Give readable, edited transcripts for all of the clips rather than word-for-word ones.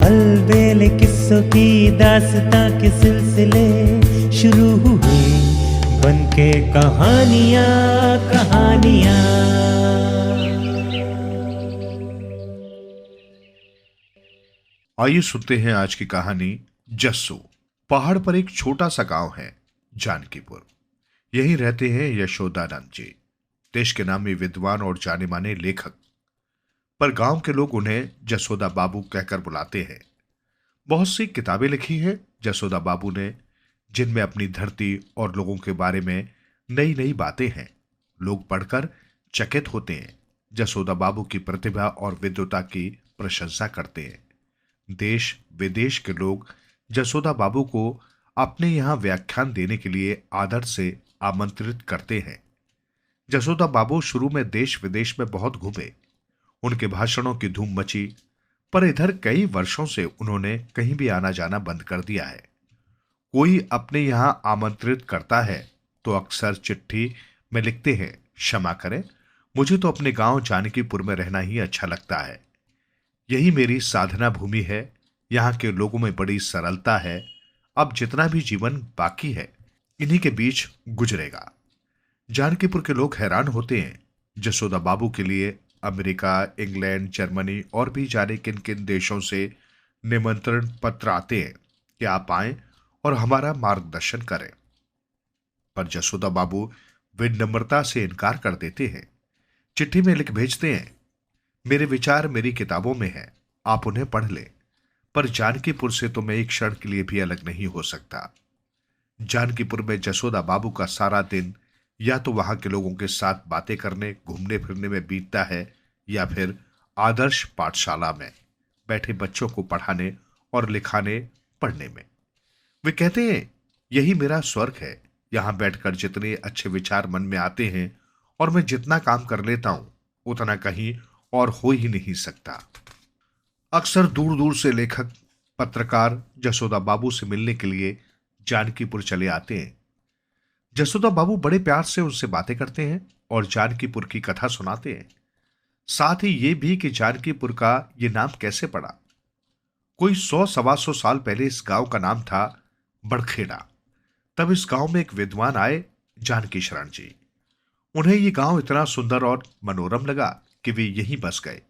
अलबेले किस्सों की दास्तां के सिलसिले शुरू हुए, बनके कहानियां कहानियां। आइए सुनते हैं आज की कहानी जस्सू। पहाड़ पर एक छोटा सा गांव है, जानकीपुर। यहीं रहते हैं यशोदानंद जी, देश के नामी विद्वान और जाने माने लेखक। पर गांव के लोग उन्हें जसोदा बाबू कहकर बुलाते हैं। बहुत सी किताबें लिखी हैं जसोदा बाबू ने, जिनमें अपनी धरती और लोगों के बारे में नई नई बातें हैं। लोग पढ़कर चकित होते हैं। जसोदा बाबू की प्रतिभा और विद्वता की प्रशंसा करते हैं। देश विदेश के लोग जसोदा बाबू को अपने यहां व्याख्यान देने के लिए आदर से आमंत्रित करते हैं। जसोदा बाबू शुरू में देश विदेश में बहुत घूमे। उनके भाषणों की धूम मची, पर इधर कई वर्षों से उन्होंने कहीं भी आना जाना बंद कर दिया है। कोई अपने यहां आमंत्रित करता है तो अक्सर चिट्ठी में लिखते हैं, क्षमा करें, मुझे तो अपने गांव जानकीपुर में रहना ही अच्छा लगता है। यही मेरी साधना भूमि है। यहाँ के लोगों में बड़ी सरलता है। अब जितना भी जीवन बाकी है इन्हीं के बीच गुजरेगा। जानकीपुर के लोग हैरान होते हैं। जसोदा बाबू के लिए अमेरिका, इंग्लैंड, जर्मनी और भी जाने किन किन देशों से निमंत्रण पत्र आते हैं कि आप आएं और हमारा मार्गदर्शन करें। पर जसोदा बाबू विनम्रता से इनकार कर देते हैं। चिट्ठी में लिख भेजते हैं, मेरे विचार मेरी किताबों में है, आप उन्हें पढ़ लें, पर जानकीपुर से तो मैं एक क्षण के लिए भी अलग नहीं हो सकता। जानकीपुर में जसोदा बाबू का सारा दिन या तो वहां के लोगों के साथ बातें करने घूमने फिरने में बीतता है, या फिर आदर्श पाठशाला में बैठे बच्चों को पढ़ाने और लिखाने पढ़ने में। वे कहते हैं, यही मेरा स्वर्ग है। यहां बैठकर जितने अच्छे विचार मन में आते हैं और मैं जितना काम कर लेता हूं उतना कहीं और हो ही नहीं सकता। अक्सर दूर दूर से लेखक पत्रकार जसोदा बाबू से मिलने के लिए जानकीपुर चले आते हैं। जसोदा बाबू बड़े प्यार से उनसे बातें करते हैं और जानकीपुर की कथा सुनाते हैं। साथ ही ये भी कि जानकीपुर का ये नाम कैसे पड़ा। कोई 100-125 साल पहले इस गांव का नाम था बड़खेड़ा। तब इस गांव में एक विद्वान आए, जानकी शरण जी। उन्हें ये गांव इतना सुंदर और मनोरम लगा कि वे यहीं बस गए।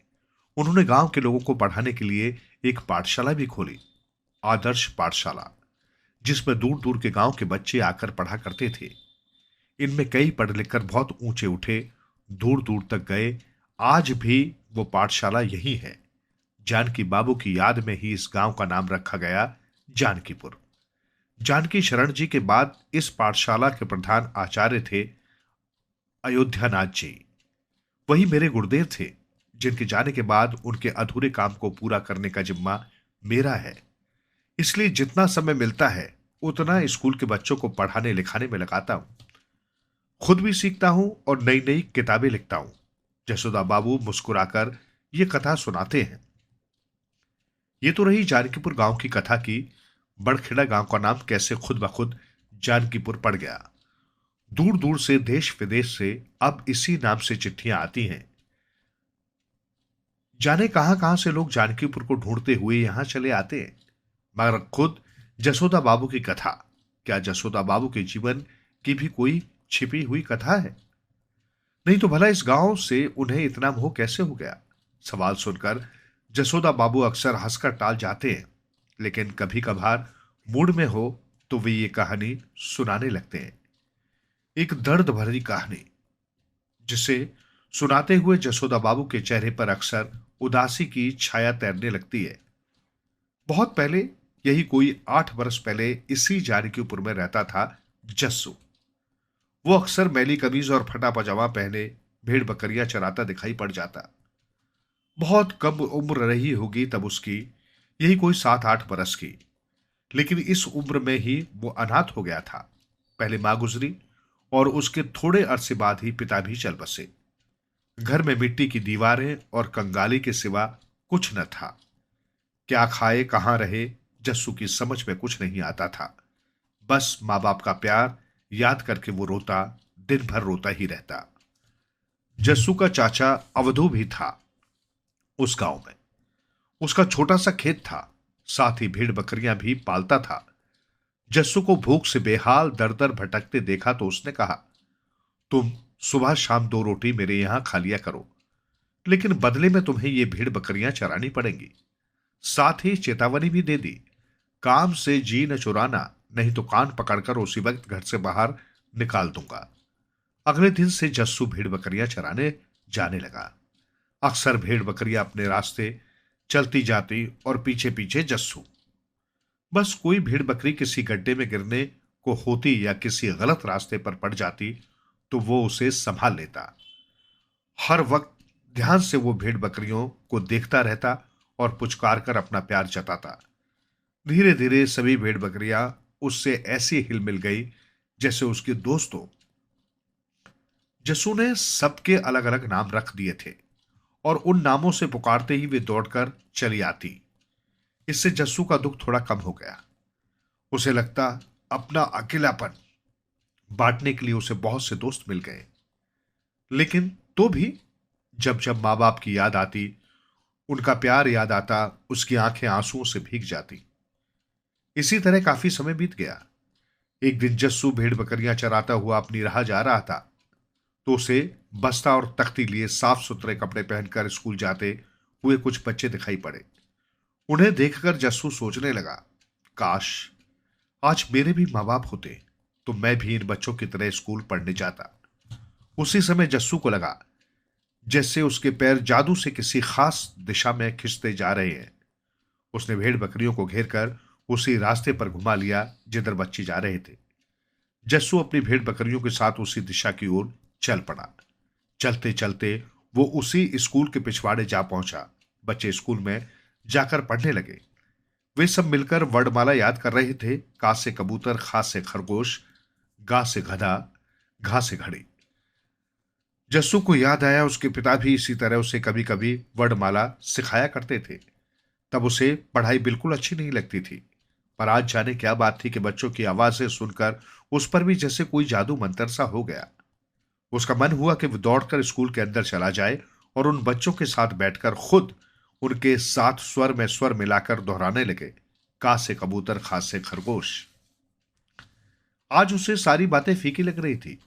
उन्होंने गांव के लोगों को पढ़ाने के लिए एक पाठशाला भी खोली, आदर्श पाठशाला, जिसमें दूर दूर के गांव के बच्चे आकर पढ़ा करते थे। इनमें कई पढ़ लिखकर बहुत ऊंचे उठे, दूर दूर तक गए। आज भी वो पाठशाला यही है। जानकी बाबू की याद में ही इस गांव का नाम रखा गया जानकीपुर। जानकी शरण जी के बाद इस पाठशाला के प्रधान आचार्य थे अयोध्यानाथ जी। वही मेरे गुरुदेव थे, जिनके जाने के बाद उनके अधूरे काम को पूरा करने का जिम्मा मेरा है। इसलिए जितना समय मिलता है उतना स्कूल के बच्चों को पढ़ाने लिखाने में लगाता हूं। खुद भी सीखता हूं और नई नई किताबें लिखता हूं। जसोदा बाबू मुस्कुराकर ये कथा सुनाते हैं। ये तो रही जानकीपुर गांव की कथा की बड़खेड़ा गांव का नाम कैसे खुद ब खुद जानकीपुर पड़ गया। दूर दूर से देश विदेश से अब इसी नाम से चिट्ठियां आती हैं। जाने कहां कहां से लोग जानकीपुर को ढूंढते हुए यहां चले आते हैं। मगर खुद जसोदा बाबू की कथा, क्या जसोदा बाबू के जीवन की भी कोई छिपी हुई कथा है? नहीं तो भला इस गांव से उन्हें इतना मोह कैसे हो गया? सवाल सुनकर जसोदा बाबू अक्सर हंसकर टाल जाते हैं, लेकिन कभी कभार मूड में हो तो वे ये कहानी सुनाने लगते हैं। एक दर्द भरी कहानी, जिसे सुनाते हुए जसोदा बाबू के चेहरे पर अक्सर उदासी की छाया तैरने लगती है। बहुत पहले, यही कोई 8 वर्ष पहले, इसी जानकीपुर में रहता था जस्सू। वो अक्सर मैली कमीज और फटा पजामा पहने भेड़ बकरियां चराता दिखाई पड़ जाता। बहुत कम उम्र रही होगी तब उसकी, यही कोई 7-8 बरस की। लेकिन इस उम्र में ही वो अनाथ हो गया था। पहले मां गुजरी और उसके थोड़े अरसे बाद ही पिता भी चल बसे। घर में मिट्टी की दीवारें और कंगाली के सिवा कुछ न था। क्या खाए कहां रहे, जस्सू की समझ में कुछ नहीं आता था। बस माँ बाप का प्यार याद करके वो रोता, दिन भर रोता ही रहता। जस्सू का चाचा अवधू भी था उस गांव में। उसका छोटा सा खेत था। साथ ही भेड़ बकरियां भी पालता था। जस्सू को भूख से बेहाल दर दर भटकते देखा तो उसने कहा, तुम सुबह शाम 2 रोटी मेरे यहां खा लिया करो, लेकिन बदले में तुम्हें ये भेड़ बकरियां चरानी पड़ेंगी। साथ ही चेतावनी भी दे दी, काम से जी न चुराना, नहीं तो कान पकड़कर उसी वक्त घर से बाहर निकाल दूंगा। अगले दिन से जस्सू भेड़ बकरियां चराने जाने लगा। अक्सर भेड़ बकरियां अपने रास्ते चलती जाती और पीछे पीछे जस्सू। बस कोई भेड़ बकरी किसी गड्ढे में गिरने को होती या किसी गलत रास्ते पर पड़ जाती तो वो उसे संभाल लेता। हर वक्त ध्यान से वो भेड़ बकरियों को देखता रहता और पुचकार कर अपना प्यार जताता। धीरे धीरे सभी भेड़ बकरियां उससे ऐसी हिल मिल गई जैसे उसके दोस्त हो। जस्सू ने सबके अलग अलग नाम रख दिए थे और उन नामों से पुकारते ही वे दौड़कर चली आती। इससे जस्सू का दुख थोड़ा कम हो गया। उसे लगता अपना अकेलापन बांटने के लिए उसे बहुत से दोस्त मिल गए। लेकिन तो भी जब जब माँ बाप की याद आती, उनका प्यार याद आता, उसकी आंखें आंसुओं से भीग जाती। इसी तरह काफी समय बीत गया। एक दिन जस्सू भेड़ बकरियां चराता हुआ अपनी राह जा रहा था तो उसे बस्ता और तख्ती लिए साफ सुथरे कपड़े पहनकर स्कूल जाते हुए कुछ बच्चे दिखाई पड़े। उन्हें देखकर जस्सू सोचने लगा, काश आज मेरे भी माँ बाप होते तो मैं भी इन बच्चों की तरह स्कूल पढ़ने जाता। उसी समय जस्सू को लगा जैसे उसके पैर जादू से किसी खास दिशा में खिंचते जा रहे हैं। उसने भेड़ बकरियों को घेर कर उसी रास्ते पर घुमा लिया जिधर बच्चे जा रहे थे। जस्सू अपनी भेड़ बकरियों के साथ उसी दिशा की ओर चल पड़ा। चलते चलते वो उसी स्कूल के पिछवाड़े जा पहुंचा। बच्चे स्कूल में जाकर पढ़ने लगे। वे सब मिलकर वर्णमाला याद कर रहे थे, का से कबूतर, खा से खरगोश, गा से गधा, घा से घड़ी। जस्सू को याद आया उसके पिता भी इसी तरह उसे कभी कभी वर्णमाला सिखाया करते थे। तब उसे पढ़ाई बिल्कुल अच्छी नहीं लगती थी, पर आज जाने क्या बात थी कि बच्चों की आवाजें सुनकर उस पर भी जैसे कोई जादू मंतर सा हो गया। उसका मन हुआ कि वो दौड़कर स्कूल के अंदर चला जाए और उन बच्चों के साथ बैठकर खुद उनके साथ स्वर में स्वर मिलाकर दोहराने लगे, का से कबूतर, खा से खरगोश। आज उसे सारी बातें फीकी लग रही थी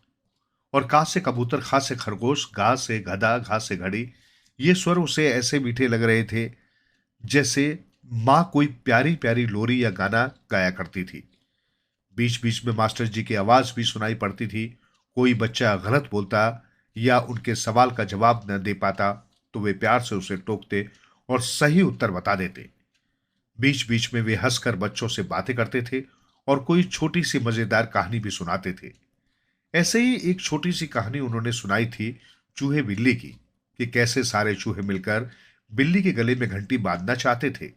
और का से कबूतर, खा से खरगोश, गा से गधा, घा से घड़ी, ये स्वर उसे ऐसे मीठे लग रहे थे जैसे मां कोई प्यारी प्यारी लोरी या गाना गाया करती थी। बीच बीच में मास्टर जी की आवाज भी सुनाई पड़ती थी। कोई बच्चा गलत बोलता या उनके सवाल का जवाब न दे पाता तो वे प्यार से उसे टोकते और सही उत्तर बता देते। बीच बीच में वे हंसकर बच्चों से बातें करते थे और कोई छोटी सी मजेदार कहानी भी सुनाते थे। ऐसे ही एक छोटी सी कहानी उन्होंने सुनाई थी चूहे बिल्ली की, कि कैसे सारे चूहे मिलकर बिल्ली के गले में घंटी बांधना चाहते थे।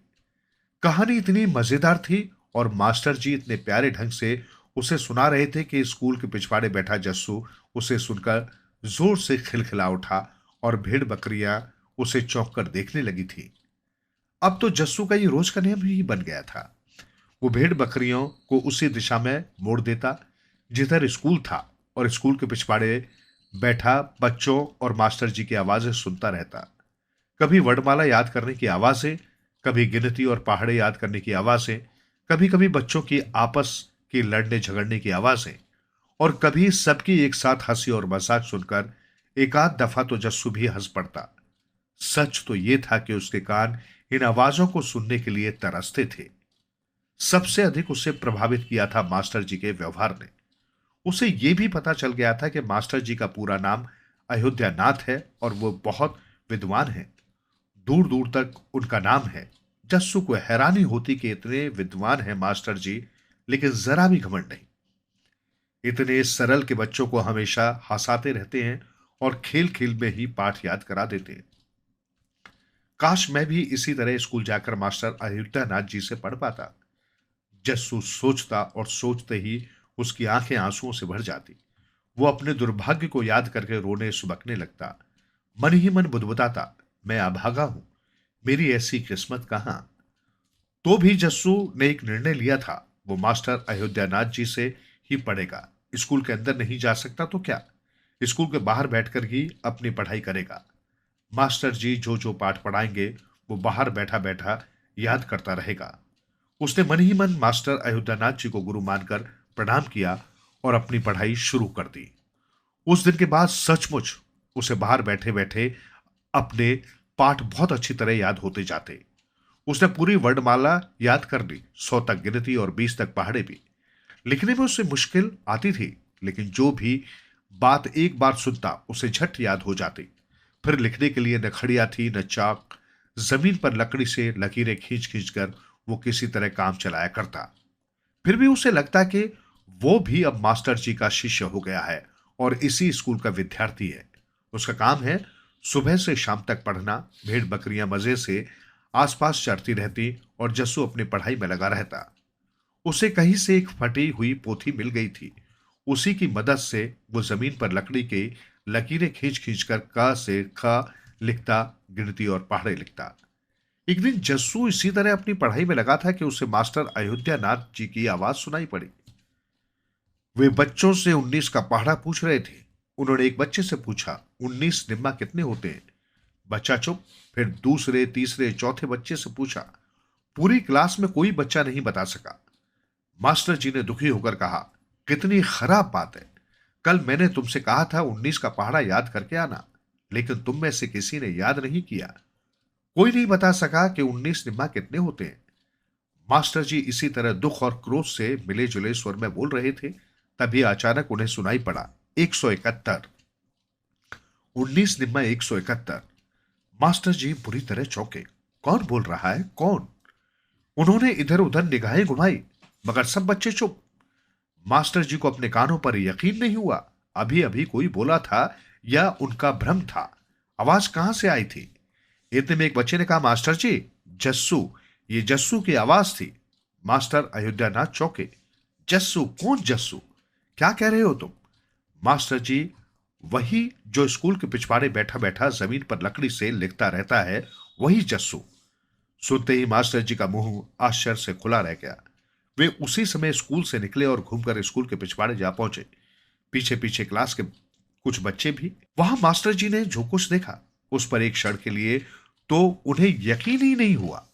कहानी इतनी मजेदार थी और मास्टर जी इतने प्यारे ढंग से उसे सुना रहे थे कि स्कूल के पिछवाड़े बैठा जस्सू उसे सुनकर जोर से खिलखिला उठा और भेड़ बकरियां उसे चौंक कर देखने लगी थी। अब तो जस्सू का ये रोज का नियम ही बन गया था। वो भेड़ बकरियों को उसी दिशा में मोड़ देता जिधर स्कूल था और स्कूल के पिछवाड़े बैठा बच्चों और मास्टर जी की आवाजें सुनता रहता। कभी वर्णमाला याद करने की आवाजें, कभी गिनती और पहाड़े याद करने की आवाजें, कभी कभी बच्चों की आपस की लड़ने झगड़ने की आवाजें, और कभी सबकी एक साथ हंसी और मजाक सुनकर एक आध दफा तो जस्सू भी हंस पड़ता। सच तो यह था कि उसके कान इन आवाजों को सुनने के लिए तरसते थे। सबसे अधिक उसे प्रभावित किया था मास्टर जी के व्यवहार ने। उसे यह भी पता चल गया था कि मास्टर जी का पूरा नाम अयोध्यानाथ है और वो बहुत विद्वान है। दूर दूर तक उनका नाम है। जस्सू को हैरानी होती कि इतने विद्वान हैं मास्टर जी, लेकिन जरा भी घमंड नहीं। इतने सरल के बच्चों को हमेशा हंसाते रहते हैं और खेल खेल में ही पाठ याद करा देते हैं। काश मैं भी इसी तरह स्कूल जाकर मास्टर अयोध्यानाथ जी से पढ़ पाता। जस्सू सोचता और सोचते ही उसकी आंखें आंसुओं से भर जाती। वो अपने दुर्भाग्य को याद करके रोने सुबकने लगता। मन ही मन बुदबुदाता, मैं अभागा हूं, मेरी ऐसी किस्मत कहां। तो भी जस्सू ने एक निर्णय लिया था, वो मास्टर अयोध्यानाथ जी से ही पढ़ेगा। स्कूल के अंदर नहीं जा सकता तो क्या, स्कूल के बाहर बैठकर ही अपनी पढ़ाई करेगा। मास्टर जी जो जो पाठ पढ़ाएंगे वो बाहर बैठा बैठा याद करता रहेगा। उसने मन ही मन मास्टर अयोध्यानाथ जी को गुरु मानकर प्रणाम किया और अपनी पढ़ाई शुरू कर दी। उस दिन के बाद सचमुच उसे बाहर बैठे बैठे अपने पाठ बहुत अच्छी तरह याद होते जाते। उसने पूरी वर्णमाला याद कर ली, 100 तक गिनती और 20 तक पहाड़े भी। लिखने में उससे मुश्किल आती थी, लेकिन जो भी बात एक बार सुनता उसे झट याद हो जाती। फिर लिखने के लिए न खड़िया थी न चाक, जमीन पर लकड़ी से लकीरें खींच खींच कर वो किसी तरह काम चलाया करता। फिर भी उसे लगता कि वो भी अब मास्टर जी का शिष्य हो गया है और इसी स्कूल का विद्यार्थी है। उसका काम है सुबह से शाम तक पढ़ना। भेड़ बकरियां मजे से आसपास चरती रहती और जस्सू अपनी पढ़ाई में लगा रहता। उसे कहीं से एक फटी हुई पोथी मिल गई थी। उसी की मदद से वो जमीन पर लकड़ी के लकीरें खींच खींच कर क से ख लिखता, गिनती और पहाड़े लिखता। एक दिन जस्सू इसी तरह अपनी पढ़ाई में लगा था कि उसे मास्टर अयोध्यानाथ जी की आवाज सुनाई पड़ी। वे बच्चों से 19 का पहाड़ा पूछ रहे थे। उन्होंने एक बच्चे से पूछा, 19 निम्मा कितने होते हैं? बच्चा चुप। फिर दूसरे, तीसरे, चौथे बच्चे से पूछा। पूरी क्लास में कोई बच्चा नहीं बता सका। मास्टर जी ने दुखी होकर कहा, कितनी खराब बात है। कल मैंने तुमसे कहा था 19 का पहाड़ा याद करके आना, लेकिन तुम में से किसी ने याद नहीं किया। कोई नहीं बता सका कि 19 निम्मा कितने होते हैं। मास्टर जी इसी तरह दुख और क्रोध से मिले जुले स्वर में बोल रहे थे। तभी अचानक उन्हें सुनाई पड़ा, 171। 19 निम्मा 171। मास्टर जी बुरी तरह चौंके। कौन बोल रहा है, कौन? उन्होंने इधर उधर निगाहें घुमाई, मगर सब बच्चे चुप। मास्टर जी को अपने कानों पर यकीन नहीं हुआ। अभी अभी कोई बोला था या उनका भ्रम था? आवाज कहां से आई थी? इतने में एक बच्चे ने कहा, मास्टर जी, जस्सू। ये जस्सू की आवाज थी। मास्टर अयोध्यानाथ चौंके। जस्सू? कौन जस्सू? क्या कह रहे हो तुम? मास्टर जी, वही जो स्कूल के पिछवाड़े बैठा बैठा जमीन पर लकड़ी से लिखता रहता है, वही जस्सू। सुनते ही मास्टर जी का मुंह आश्चर्य से खुला रह गया। वे उसी समय स्कूल से निकले और घूमकर स्कूल के पिछवाड़े जा पहुंचे। पीछे पीछे क्लास के कुछ बच्चे भी। वहां मास्टर जी ने जो कुछ देखा, उस पर एक क्षण के लिए तो उन्हें यकीन ही नहीं हुआ।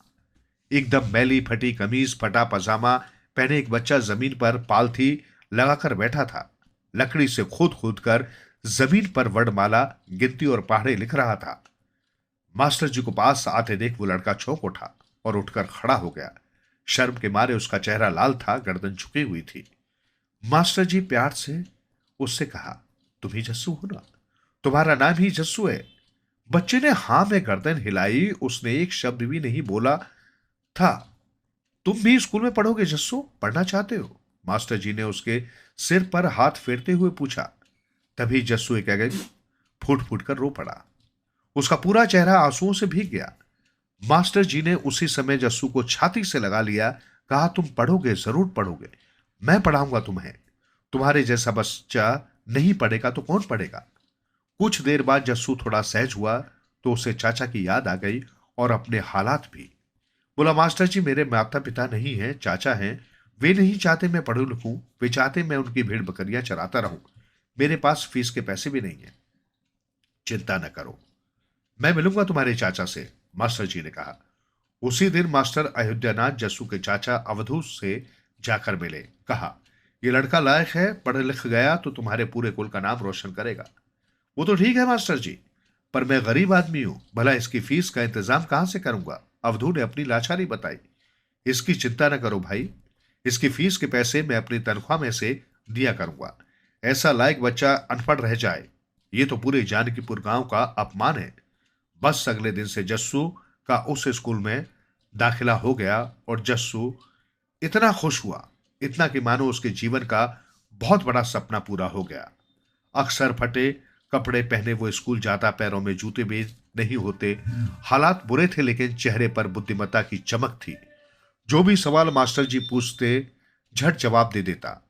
एकदम मैली फटी कमीज, फटा पजामा पहने एक बच्चा जमीन पर पालथी लगाकर बैठा था। लकड़ी से खोद खोद कर जमीन पर वर्णमाला, गिनती और पहाड़े लिख रहा था। मास्टर जी को पास आते देख वो लड़का चौंक उठा और उठकर खड़ा हो गया। शर्म के मारे उसका चेहरा लाल था, गर्दन झुकी हुई थी। मास्टर जी प्यार से उससे कहा, तुम ही जस्सू हो ना? तुम्हारा नाम ही जस्सू है? बच्चे ने हां में गर्दन हिलाई। उसने एक शब्द भी नहीं बोला था। तुम भी स्कूल में पढ़ोगे जस्सू? पढ़ना चाहते हो? मास्टर जी ने उसके सिर पर हाथ फेरते हुए पूछा। तभी जस्सू एक गई फूट फूट कर रो पड़ा। उसका पूरा चेहरा आंसुओं से भीग गया। मास्टर जी ने उसी समय जस्सू को छाती से लगा लिया, कहा, तुम पढ़ोगे, जरूर पढ़ोगे। मैं पढ़ाऊंगा तुम्हें। तुम्हारे जैसा बच्चा नहीं पढ़ेगा तो कौन पढ़ेगा? कुछ देर बाद जस्सू थोड़ा सहज हुआ तो उसे चाचा की याद आ गई और अपने हालात भी। बोला, मास्टर जी, मेरे माता पिता नहीं है, चाचा हैं। वे नहीं चाहते मैं पढ़ूं लिखूं। वे चाहते मैं उनकी भेड़ बकरियां चराता रहूं। मेरे पास फीस के पैसे भी नहीं है। चिंता न करो, मैं मिलूंगा तुम्हारे चाचा से, मास्टर जी ने कहा। उसी दिन मास्टर अयोध्यानाथ जस्सू के चाचा अवधूत से जाकर मिले। कहा, यह लड़का लायक है, पढ़ लिख गया तो तुम्हारे पूरे कुल का नाम रोशन करेगा। वो तो ठीक है मास्टर जी, पर मैं गरीब आदमी हूं, भला इसकी फीस का इंतजाम कहां से करूंगा? अवधू ने अपनी लाचारी बताई। इसकी चिंता न करो भाई, इसकी फीस के पैसे मैं अपनी तनख्वाह में से दिया करूंगा। ऐसा लायक बच्चा अनपढ़ रह जाए, ये तो पूरे जानकीपुर गांव का अपमान है। बस अगले दिन से जस्सू का उस स्कूल में दाखिला हो गया और जस्सू इतना खुश हुआ, इतना कि मानो उसके जीवन का बहुत बड़ा सपना पूरा हो गया। अक्सर फटे कपड़े पहने वो स्कूल जाता, पैरों में जूते भी नहीं होते। हालात बुरे थे, लेकिन चेहरे पर बुद्धिमत्ता की चमक थी। जो भी सवाल मास्टर जी पूछते, झट जवाब दे देता।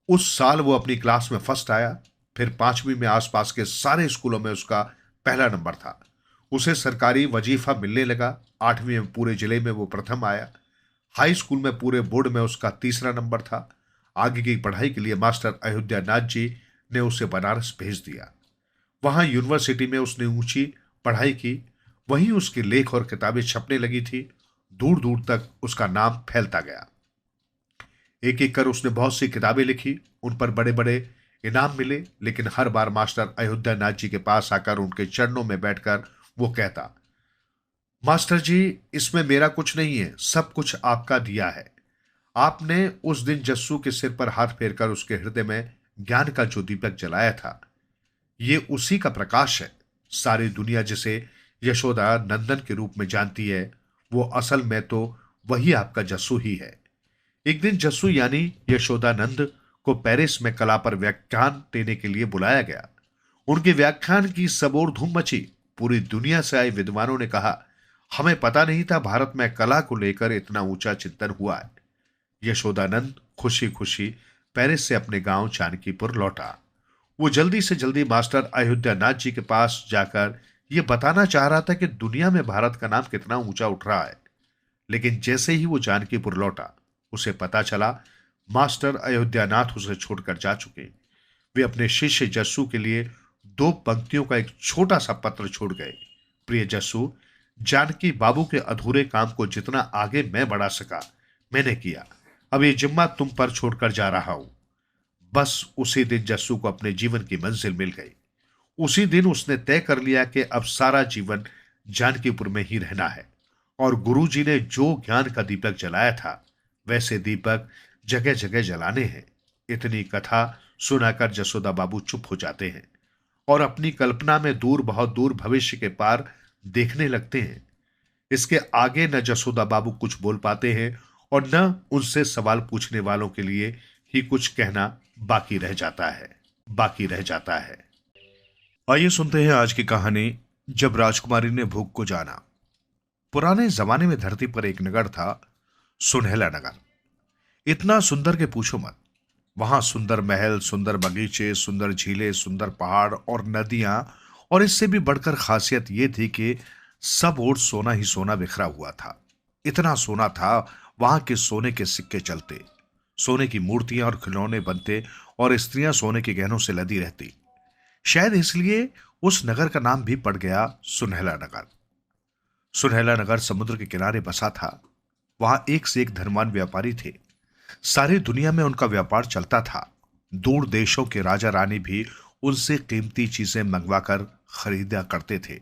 उस साल वो अपनी क्लास में फर्स्ट आया। फिर 5वीं में आसपास के सारे स्कूलों में उसका पहला नंबर था। उसे सरकारी वजीफा मिलने लगा। 8वीं में पूरे जिले में वो प्रथम आया। हाई स्कूल में पूरे बोर्ड में उसका तीसरा नंबर था। आगे की पढ़ाई के लिए मास्टर अयोध्यानाथ जी ने उसे बनारस भेज दिया। वहां यूनिवर्सिटी में उसने ऊंची पढ़ाई की। वहीं उसकी लेख और किताबें छपने लगी थी दूर दूर तक उसका नाम फैलता गया। एक एक कर उसने बहुत सी किताबें लिखी, उन पर बड़े बड़े इनाम मिले, लेकिन हर बार मास्टर अयोध्यानाथ जी के पास आकर उनके चरणों में बैठकर वो कहता, मास्टर जी, इसमें मेरा कुछ नहीं है, सब कुछ आपका दिया है। आपने उस दिन जस्सू के सिर पर हाथ फेरकर उसके हृदय में ज्ञान का जो दीपक जलाया था, ये उसी का प्रकाश है। सारी दुनिया जिसे यशोदा नंदन के रूप में जानती है, वो असल में तो वही आपका जस्सू ही है। एक दिन जस्सू यानी यशोदानंद को पेरिस में कला पर व्याख्यान देने के लिए बुलाया गया। उनके व्याख्यान की सब ओर धूम मची। पूरी दुनिया से आए विद्वानों ने कहा, हमें पता नहीं था भारत में कला को लेकर इतना ऊंचा चिंतन हुआ है। यशोदानंद खुशी खुशी पेरिस से अपने गांव जानकीपुर लौटा। वो जल्दी से जल्दी मास्टर अयोध्यानाथ जी के पास जाकर यह बताना चाह रहा था कि दुनिया में भारत का नाम कितना ऊंचा उठ रहा है। लेकिन जैसे ही वो जानकीपुर लौटा, उसे पता चला मास्टर अयोध्यानाथ उसे छोड़कर जा चुके। वे अपने शिष्य जस्सू के लिए 2 पंक्तियों का एक छोटा सा पत्र छोड़ गए। प्रिय जस्सू, जानकी बाबू के अधूरे काम को जितना आगे मैं बढ़ा सका मैंने किया। अब ये जिम्मा तुम पर छोड़कर जा रहा हूं। बस उसी दिन जस्सू को अपने जीवन की मंजिल मिल गई। उसी दिन उसने तय कर लिया कि अब सारा जीवन जानकीपुर में ही रहना है, और गुरुजी ने जो ज्ञान का दीपक जलाया था, वैसे दीपक जगह जगह जलाने हैं। इतनी कथा सुनाकर जसोदा बाबू चुप हो जाते हैं और अपनी कल्पना में दूर, बहुत दूर भविष्य के पार देखने लगते हैं। इसके आगे न जसोदा बाबू कुछ बोल पाते हैं और न उनसे सवाल पूछने वालों के लिए ही कुछ कहना बाकी रह जाता है। आइए सुनते हैं आज की कहानी, जब राजकुमारी ने भूख को जाना। पुराने जमाने में धरती पर एक नगर था, सुनहला नगर। इतना सुंदर के पूछो मत। वहां सुंदर महल, सुंदर बगीचे, सुंदर झीलें, सुंदर पहाड़ और नदियां, और इससे भी बढ़कर खासियत यह थी कि सब ओर सोना ही सोना बिखरा हुआ था। इतना सोना था, वहां के सोने के सिक्के चलते, सोने की मूर्तियां और खिलौने बनते, और स्त्रियां सोने के गहनों से लदी रहती। शायद इसलिए उस नगर का नाम भी पड़ गया सुनहला नगर। सुनहला नगर समुद्र के किनारे बसा था। वहां एक से एक धनवान व्यापारी थे। सारी दुनिया में उनका व्यापार चलता था। दूर देशों के राजा रानी भी उनसे कीमती चीजें मंगवाकर खरीदा करते थे।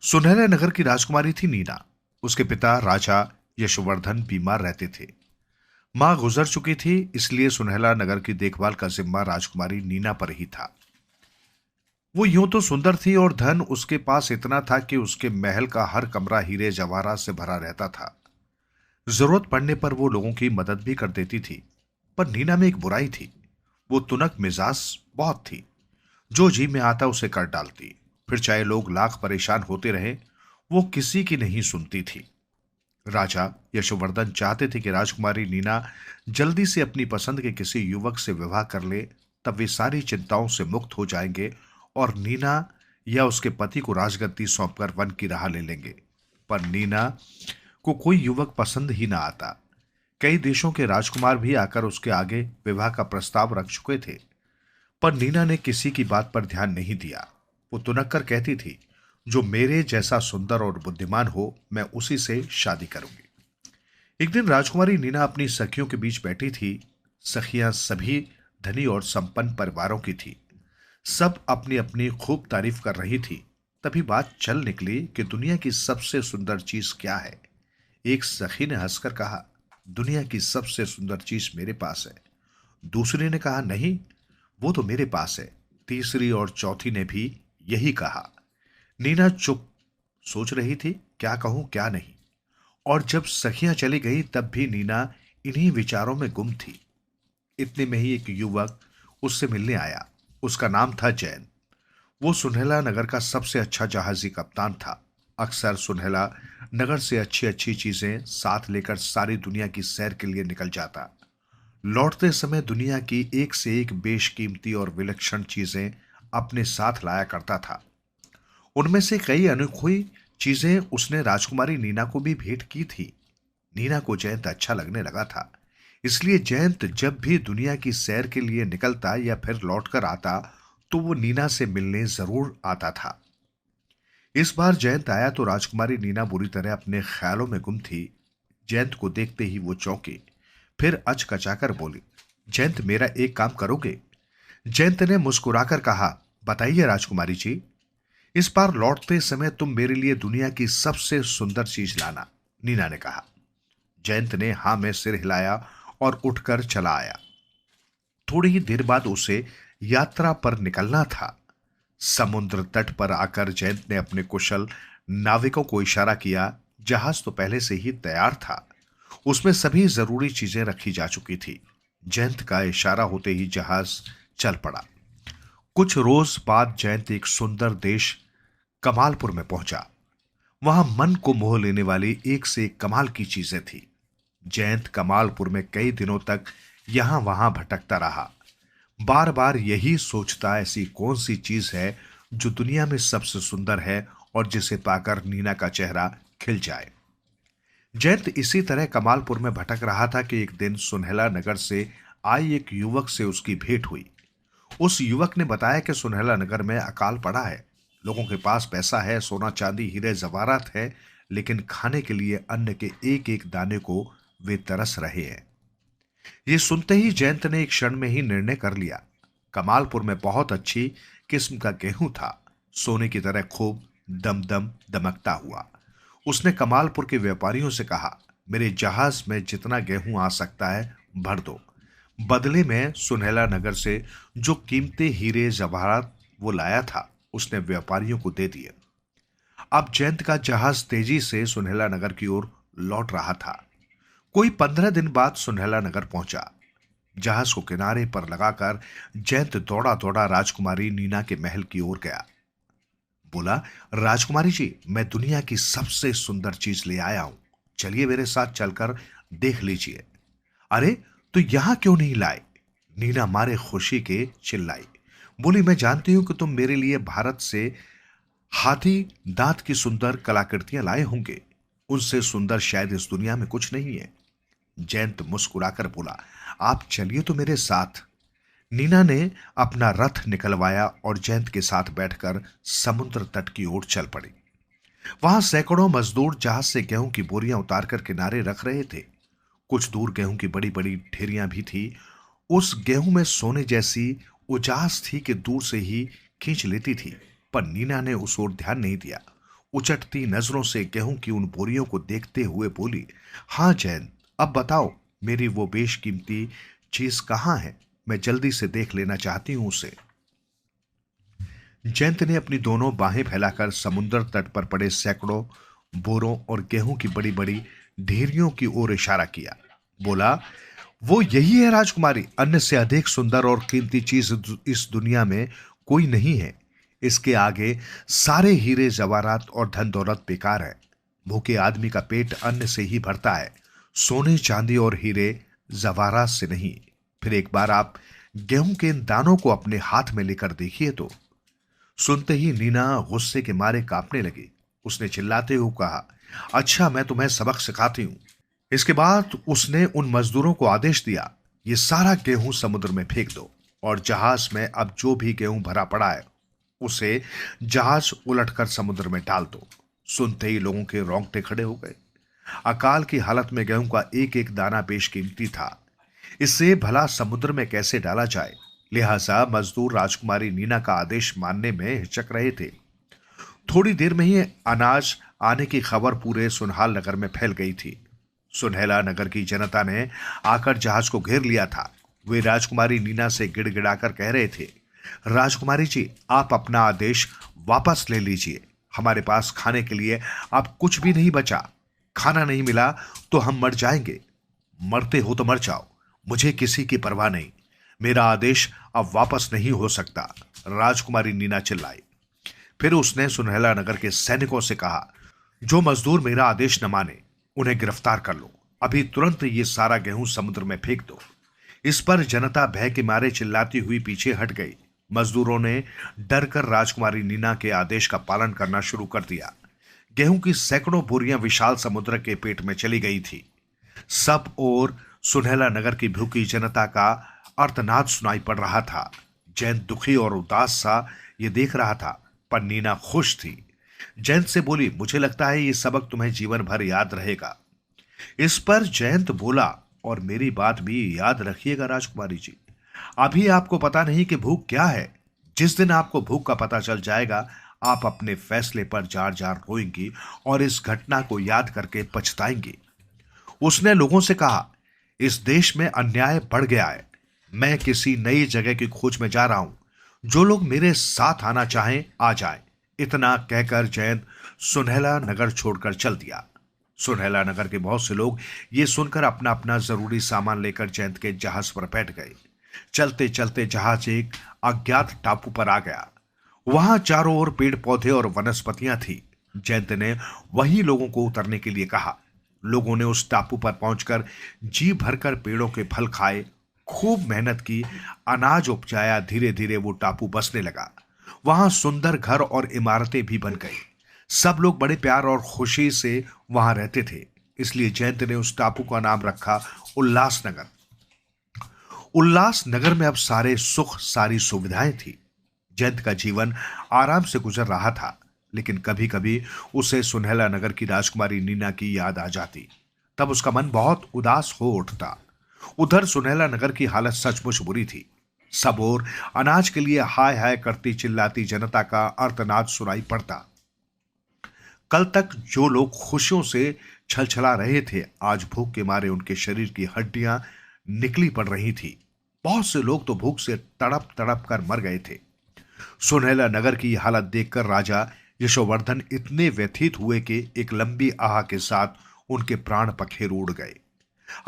सुनहला नगर की राजकुमारी थी नीना। उसके पिता राजा यशवर्धन बीमार रहते थे। मां गुजर चुकी थी, इसलिए सुनहला नगर की देखभाल का जिम्मा राजकुमारी नीना पर ही था। वो यूं तो सुंदर थी और धन उसके पास इतना था कि उसके महल का हर कमरा हीरे जवाहरात से भरा रहता था। जरूरत पड़ने पर वो लोगों की मदद भी कर देती थी। पर नीना में एक बुराई थी, वो तुनक मिजाज बहुत थी। जो जी में आता उसे कर डालती, फिर चाहे लोग लाख परेशान होते रहे, वो किसी की नहीं सुनती थी। राजा यशवर्धन चाहते थे कि राजकुमारी नीना जल्दी से अपनी पसंद के किसी युवक से विवाह कर ले, तब वे सारी चिंताओं से मुक्त हो जाएंगे और नीना या उसके पति को राजगद्दी सौंपकर वन की राह ले लेंगे। पर नीना को कोई युवक पसंद ही ना आता। कई देशों के राजकुमार भी आकर उसके आगे विवाह का प्रस्ताव रख चुके थे, पर नीना ने किसी की बात पर ध्यान नहीं दिया। वो तुनक कर कहती थी, जो मेरे जैसा सुंदर और बुद्धिमान हो, मैं उसी से शादी करूंगी। एक दिन राजकुमारी नीना अपनी सखियों के बीच बैठी थी। सखियां सभी धनी और संपन्न परिवारों की थी। सब अपनी अपनी खूब तारीफ कर रही थी। तभी बात चल निकली कि दुनिया की सबसे सुंदर चीज क्या है। एक सखी ने हंसकर कहा, दुनिया की सबसे सुंदर चीज मेरे पास है। दूसरी ने कहा, नहीं, वो तो मेरे पास है। तीसरी और चौथी ने भी यही कहा। नीना चुप सोच रही थी, क्या कहूं क्या नहीं। और जब सखियां चली गई तब भी नीना इन्हीं विचारों में गुम थी। इतने में ही एक युवक उससे मिलने आया। उसका नाम था जैन। वो सुनहला नगर का सबसे अच्छा जहाजी कप्तान था। अक्सर सुनहला नगर से अच्छी अच्छी चीजें साथ लेकर सारी दुनिया की सैर के लिए निकल जाता। लौटते समय दुनिया की एक से एक बेशकीमती और विलक्षण चीजें अपने साथ लाया करता था। उनमें से कई अनोखी चीजें उसने राजकुमारी नीना को भी भेंट की थी। नीना को जयंत अच्छा लगने लगा था, इसलिए जयंत जब भी दुनिया की सैर के लिए निकलता या फिर लौटकर आता तो वो नीना से मिलने जरूर आता था। इस बार जयंत आया तो राजकुमारी नीना बुरी तरह अपने ख्यालों में गुम थी। जयंत को देखते ही वो चौंकी, फिर अचकचाकर बोली, जयंत मेरा एक काम करोगे? जयंत ने मुस्कुराकर कहा, बताइए राजकुमारी जी। इस बार लौटते समय तुम मेरे लिए दुनिया की सबसे सुंदर चीज लाना, नीना ने कहा। जयंत ने हां में सिर हिलाया और उठकर चला आया। थोड़ी ही देर बाद उसे यात्रा पर निकलना था। समुद्र तट पर आकर जयंत ने अपने कुशल नाविकों को इशारा किया। जहाज तो पहले से ही तैयार था, उसमें सभी जरूरी चीजें रखी जा चुकी थी। जयंत का इशारा होते ही जहाज चल पड़ा। कुछ रोज बाद जयंत एक सुंदर देश कमालपुर में पहुंचा। वहां मन को मोह लेने वाली एक से एक कमाल की चीजें थी। जयंत कमालपुर में कई दिनों तक यहां वहां भटकता रहा। बार बार यही सोचता, ऐसी कौन सी चीज है जो दुनिया में सबसे सुंदर है और जिसे पाकर नीना का चेहरा खिल जाए। जयंत इसी तरह कमालपुर में भटक रहा था कि एक दिन सुनहला नगर से आई एक युवक से उसकी भेंट हुई। उस युवक ने बताया कि सुनहला नगर में अकाल पड़ा है। लोगों के पास पैसा है, सोना चांदी हीरे जवाहरात है, लेकिन खाने के लिए अन्न के एक एक दाने को वे तरस रहे हैं। ये सुनते ही जयंत ने एक क्षण में ही निर्णय कर लिया। कमालपुर में बहुत अच्छी किस्म का गेहूं था, सोने की तरह खूब दमदम दमकता हुआ। उसने कमालपुर के व्यापारियों से कहा, मेरे जहाज में जितना गेहूं आ सकता है भर दो। बदले में सुनहला नगर से जो कीमती हीरे जवाहरात वो लाया था, उसने व्यापारियों को दे दिए। अब जयंत का जहाज तेजी से सुनहला नगर की ओर लौट रहा था। कोई 15 दिन बाद सुनहला नगर पहुंचा। जहाज को किनारे पर लगाकर जयंत दौड़ा दौड़ा राजकुमारी नीना के महल की ओर गया। बोला, राजकुमारी जी, मैं दुनिया की सबसे सुंदर चीज ले आया हूं, चलिए मेरे साथ चलकर देख लीजिए। अरे, तो यहां क्यों नहीं लाए? नीना मारे खुशी के चिल्लाई। बोली, मैं जानती हूं कि तुम मेरे लिए भारत से हाथी दांत की सुंदर कलाकृतियां लाए होंगे। उनसे सुंदर शायद इस दुनिया में कुछ नहीं है। जयंत मुस्कुराकर बोला, आप चलिए तो मेरे साथ। नीना ने अपना रथ निकलवाया और जयंत के साथ बैठकर समुद्र तट की ओर चल पड़ी। वहां सैकड़ों मजदूर जहाज से गेहूं की बोरियां उतारकर किनारे रख रहे थे। कुछ दूर गेहूं की बड़ी बड़ी ढेरियां भी थी। उस गेहूं में सोने जैसी उजास थी कि दूर से ही खींच लेती थी, पर नीना ने उस ओर ध्यान नहीं दिया। उचटती नजरों से गेहूं की उन बोरियों को देखते हुए बोली, हाँ जयंत, अब बताओ मेरी वो बेशकीमती चीज कहां है? मैं जल्दी से देख लेना चाहती हूं उसे। जयंत ने अपनी दोनों बाहें फैलाकर समुद्र तट पर पड़े सैकड़ों बोरों और गेहूं की बड़ी बड़ी ढेरियों की ओर इशारा किया। बोला, वो यही है राजकुमारी, अन्य से अधिक सुंदर और कीमती चीज इस दुनिया में कोई नहीं है। इसके आगे सारे हीरे जवाहरात और धन दौलत बेकार है। भूखे आदमी का पेट अन्न से ही भरता है, सोने चांदी और हीरे जवाहरात से नहीं। फिर एक बार आप गेहूं के इन दानों को अपने हाथ में लेकर देखिए तो। सुनते ही नीना गुस्से के मारे कांपने लगी। उसने चिल्लाते हुए कहा, अच्छा, मैं तुम्हें सबक सिखाती हूं। इसके बाद उसने उन मजदूरों को आदेश दिया, ये सारा गेहूं समुद्र में फेंक दो और जहाज में अब जो भी गेहूं भरा पड़ा है उसे जहाज उलटकर समुद्र में डाल दो। सुनते ही लोगों के रोंगटे खड़े हो गए। अकाल की हालत में गेहूं का एक एक दाना बेशकीमती था। इसे भला समुद्र में कैसे डाला जाए? लिहाजा मजदूर राजकुमारी नीना का आदेश मानने में हिचक रहे थे। थोड़ी देर में ही अनाज आने की खबर पूरे सुनहाल नगर में फैल गई थी। सुनहला नगर की जनता ने आकर जहाज को घेर लिया था। वे राजकुमारी नीना से गिड़गिड़ाकर कह रहे थे, राजकुमारी जी, आप अपना आदेश वापस ले लीजिए। हमारे पास खाने के लिए अब कुछ भी नहीं बचा। खाना नहीं मिला तो हम मर जाएंगे। मरते हो तो मर जाओ, मुझे किसी की परवाह नहीं। मेरा आदेश अब वापस नहीं हो सकता, राजकुमारी नीना चिल्लाई। फिर उसने सुनहला नगर के सैनिकों से कहा, जो मजदूर मेरा आदेश न माने उन्हें गिरफ्तार कर लो। अभी तुरंत ये सारा गेहूं समुद्र में फेंक दो। इस पर जनता भय के मारे चिल्लाती हुई पीछे हट गई। मजदूरों ने डरकर राजकुमारी नीना के आदेश का पालन करना शुरू कर दिया। गेहूं की सैकड़ों बोरियां विशाल समुद्र के पेट में चली गई थी। सब ओर सुनहला नगर की भूखी जनता का अर्थनाद सुनाई पड़ रहा था। जयंत दुखी और उदास सा ये देख रहा था, पर नीना खुश थी। जयंत से बोली, मुझे लगता है ये सबक तुम्हें जीवन भर याद रहेगा। इस पर जयंत बोला, और मेरी बात भी याद रखिएगा राजकुमारी जी। अभी आपको पता नहीं कि भूख क्या है। जिस दिन आपको भूख का पता चल जाएगा, आप अपने फैसले पर जार जार रोएंगी और इस घटना को याद करके पछताएंगी। उसने लोगों से कहा, इस देश में अन्याय बढ़ गया है। मैं किसी नई जगह की खोज में जा रहा हूं। जो लोग मेरे साथ आना चाहें आ जाएं। इतना कहकर जयंत सुनहला नगर छोड़कर चल दिया। सुनहला नगर के बहुत से लोग ये सुनकर अपना अपना जरूरी सामान लेकर जयंत के जहाज पर बैठ गए। चलते चलते जहाज एक अज्ञात टापू पर आ गया। वहां चारों ओर पेड़ पौधे और वनस्पतियां थी। जयंत ने वहीं लोगों को उतरने के लिए कहा। लोगों ने उस टापू पर पहुंचकर जी भरकर पेड़ों के फल खाए, खूब मेहनत की, अनाज उपजाया। धीरे धीरे वो टापू बसने लगा। वहां सुंदर घर और इमारतें भी बन गई। सब लोग बड़े प्यार और खुशी से वहां रहते थे। इसलिए जयंत ने उस टापू का नाम रखा उल्लासनगर। उल्लासनगर में अब सारे सुख, सारी सुविधाएं थी। जयंत का जीवन आराम से गुजर रहा था, लेकिन कभी कभी उसे सुनहला नगर की राजकुमारी नीना की याद आ जाती। तब उसका मन बहुत उदास हो उठता। उधर सुनहला नगर की हालत सचमुच बुरी थी। सब ओर अनाज के लिए हाय हाय करती चिल्लाती जनता का आर्तनाद सुनाई पड़ता। कल तक जो लोग खुशियों से छलछला रहे थे, आज भूख के मारे उनके शरीर की हड्डियां निकली पड़ रही थी। बहुत से लोग तो भूख से तड़प तड़प कर मर गए थे। सुनहला नगर की हालत देखकर राजा यशोवर्धन इतने व्यथित हुए कि एक लंबी आह के साथ उनके प्राण पखेरु उड़ गए।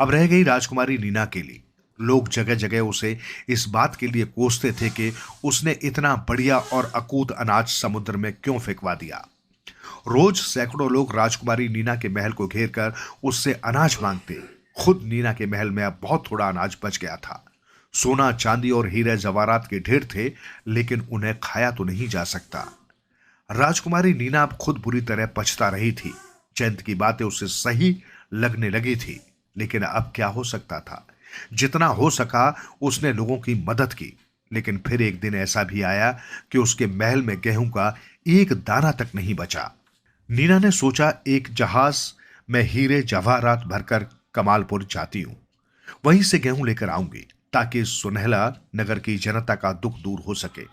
अब रह गई राजकुमारी नीना के लिए। लोग जगह जगह उसे इस बात के लिए कोसते थे कि उसने इतना बढ़िया और अकूत अनाज समुद्र में क्यों फेंकवा दिया। रोज सैकड़ों लोग राजकुमारी नीना के महल को घेरकर उससे अनाज मांगते। खुद नीना के महल में अब बहुत थोड़ा अनाज बच गया था। सोना, चांदी और हीरे जवाहरात के ढेर थे, लेकिन उन्हें खाया तो नहीं जा सकता। राजकुमारी नीना अब खुद बुरी तरह पछता रही थी। जयंत की बातें उसे सही लगने लगी थी, लेकिन अब क्या हो सकता था। जितना हो सका उसने लोगों की मदद की, लेकिन फिर एक दिन ऐसा भी आया कि उसके महल में गेहूं का एक दाना तक नहीं बचा। नीना ने सोचा, एक जहाज में हीरे जवाहरात भरकर कमालपुर जाती हूं। वहीं से गेहूं लेकर आऊंगी, ताकि सुनहला नगर की जनता का दुख दूर हो सके।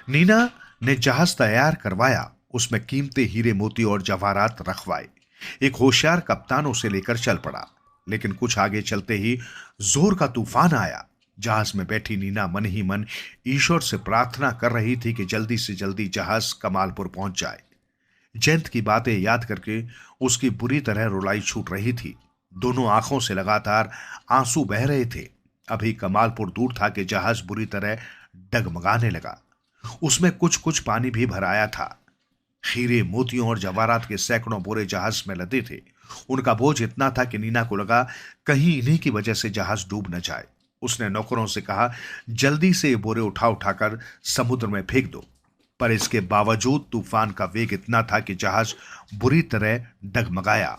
नीना ने जहाज तैयार करवाया। उसमें कीमती हीरे, मोती और जवाहरात रखवाए। एक होशियार कप्तान उसे लेकर चल पड़ा, लेकिन कुछ आगे चलते ही जोर का तूफान आया। जहाज में बैठी नीना मन ही मन ईश्वर से प्रार्थना कर रही थी कि जल्दी से जल्दी जहाज कमालपुर पहुंच जाए। जयंत की बातें याद करके उसकी बुरी तरह रुलाई छूट रही थी। दोनों आंखों से लगातार आंसू बह रहे थे। अभी कमालपुर दूर था कि जहाज बुरी तरह डगमगाने लगा। उसमें कुछ कुछ पानी भी भराया था। हीरे, मोतियों और जवाहरात के सैकड़ों बोरे जहाज में लदे थे। उनका बोझ इतना था कि नीना को लगा कहीं इन्हीं की वजह से जहाज डूब न जाए। उसने नौकरों से कहा, जल्दी से ये बोरे उठा उठाकर समुद्र में फेंक दो। पर इसके बावजूद तूफान का वेग इतना था कि जहाज बुरी तरह डगमगाया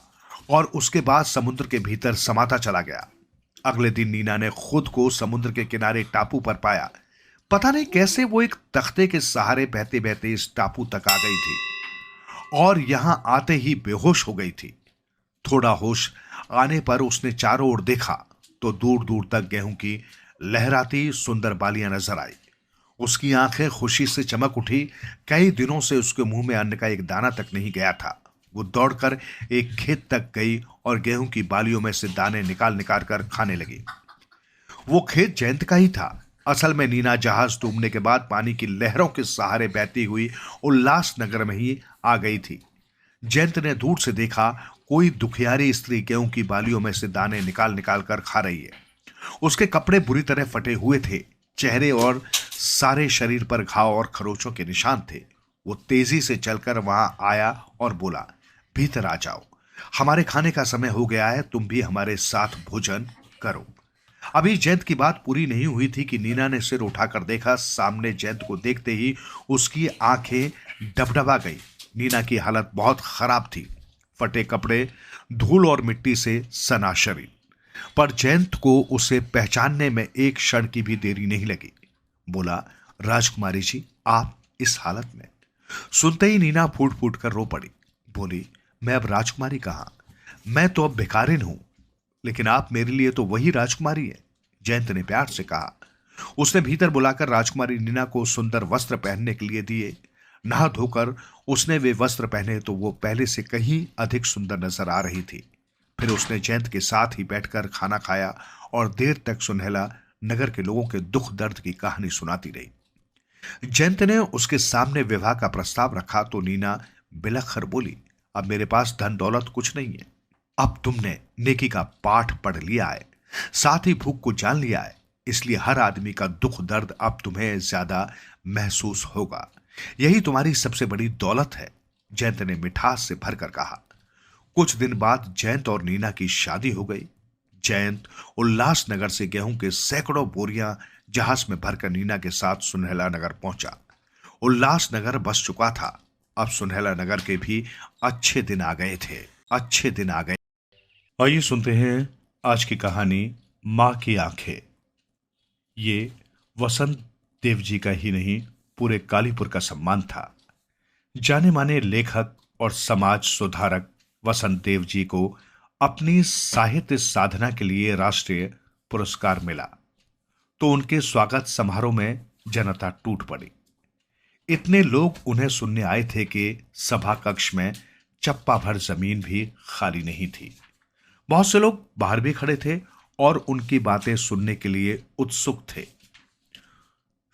और उसके बाद समुद्र के भीतर समाता चला गया। अगले दिन नीना ने खुद को समुद्र के किनारे टापू पर पाया। पता नहीं कैसे वो एक तख्ते के सहारे बहते बहते इस टापू तक आ गई थी और यहां आते ही बेहोश हो गई थी। थोड़ा होश आने पर उसने चारों ओर देखा तो दूर दूर तक गेहूं की लहराती सुंदर बालियां नजर आई। उसकी आंखें खुशी से चमक उठी। कई दिनों से उसके मुंह में अन्न का एक दाना तक नहीं गया था। वो दौड़कर एक खेत तक गई और गेहूं की बालियों में से दाने निकाल निकाल कर खाने लगी। वो खेत जयंत का ही था। असल में नीना जहाज डूबने के बाद पानी की लहरों के सहारे बहती हुई उल्लासनगर में ही आ गई थी। जयंत ने दूर से देखा, कोई दुखियारी स्त्री गेहूं की बालियों में से दाने निकाल निकाल कर खा रही है। उसके कपड़े बुरी तरह फटे हुए थे। चेहरे और सारे शरीर पर घाव और खरोचों के निशान थे। वो तेजी से चलकर वहां आया और बोला, भीतर आ जाओ, हमारे खाने का समय हो गया है, तुम भी हमारे साथ भोजन करो। अभी जयंत की बात पूरी नहीं हुई थी कि नीना ने सिर उठाकर देखा। सामने जयंत को देखते ही उसकी आंखें डबडबा गई। नीना की हालत बहुत खराब थी। फटे कपड़े, धूल और मिट्टी से सना शरीर। पर जयंत को उसे पहचानने में एक क्षण की भी देरी नहीं लगी। बोला, राजकुमारी जी, आप इस हालत में? सुनते ही नीना फूट फूट कर रो पड़ी। बोली, मैं अब राजकुमारी कहां? मैं तो अब भिखारिन हूं, लेकिन आप मेरे लिए तो वही राजकुमारी है, जयंत ने प्यार से कहा। उसने भीतर बुलाकर राजकुमारी नीना को सुंदर वस्त्र पहनने के लिए दिए। नहा धोकर उसने वे वस्त्र पहने तो वो पहले से कहीं अधिक सुंदर नजर आ रही थी। फिर उसने जयंत के साथ ही बैठकर खाना खाया और देर तक सुनहला नगर के लोगों के दुख दर्द की कहानी सुनाती रही। जयंत ने उसके सामने विवाह का प्रस्ताव रखा तो नीना बिलख कर बोली, अब मेरे पास धन दौलत कुछ नहीं है। अब तुमने नेकी का पाठ पढ़ लिया है, साथ ही भूख को जान लिया है, इसलिए हर आदमी का दुख दर्द अब तुम्हें ज्यादा महसूस होगा। यही तुम्हारी सबसे बड़ी दौलत है, जयंत ने मिठास से भरकर कहा। कुछ दिन बाद जयंत और नीना की शादी हो गई। जयंत उल्लासनगर से गेहूं के सैकड़ों बोरियां जहाज में भरकर नीना के साथ सुनहला नगर पहुंचा। उल्लासनगर बस चुका था, अब सुनहला नगर के भी अच्छे दिन आ गए थे। अच्छे दिन आ गए। आइए सुनते हैं आज की कहानी मां की आंखें। ये वसंत देव जी का ही नहीं, पूरे कालीपुर का सम्मान था। जाने माने लेखक और समाज सुधारक वसंत देव जी को अपनी साहित्य साधना के लिए राष्ट्रीय पुरस्कार मिला तो उनके स्वागत समारोह में जनता टूट पड़ी। इतने लोग उन्हें सुनने आए थे कि सभा कक्ष में चप्पा भर जमीन भी खाली नहीं थी। बहुत से लोग बाहर भी खड़े थे और उनकी बातें सुनने के लिए उत्सुक थे।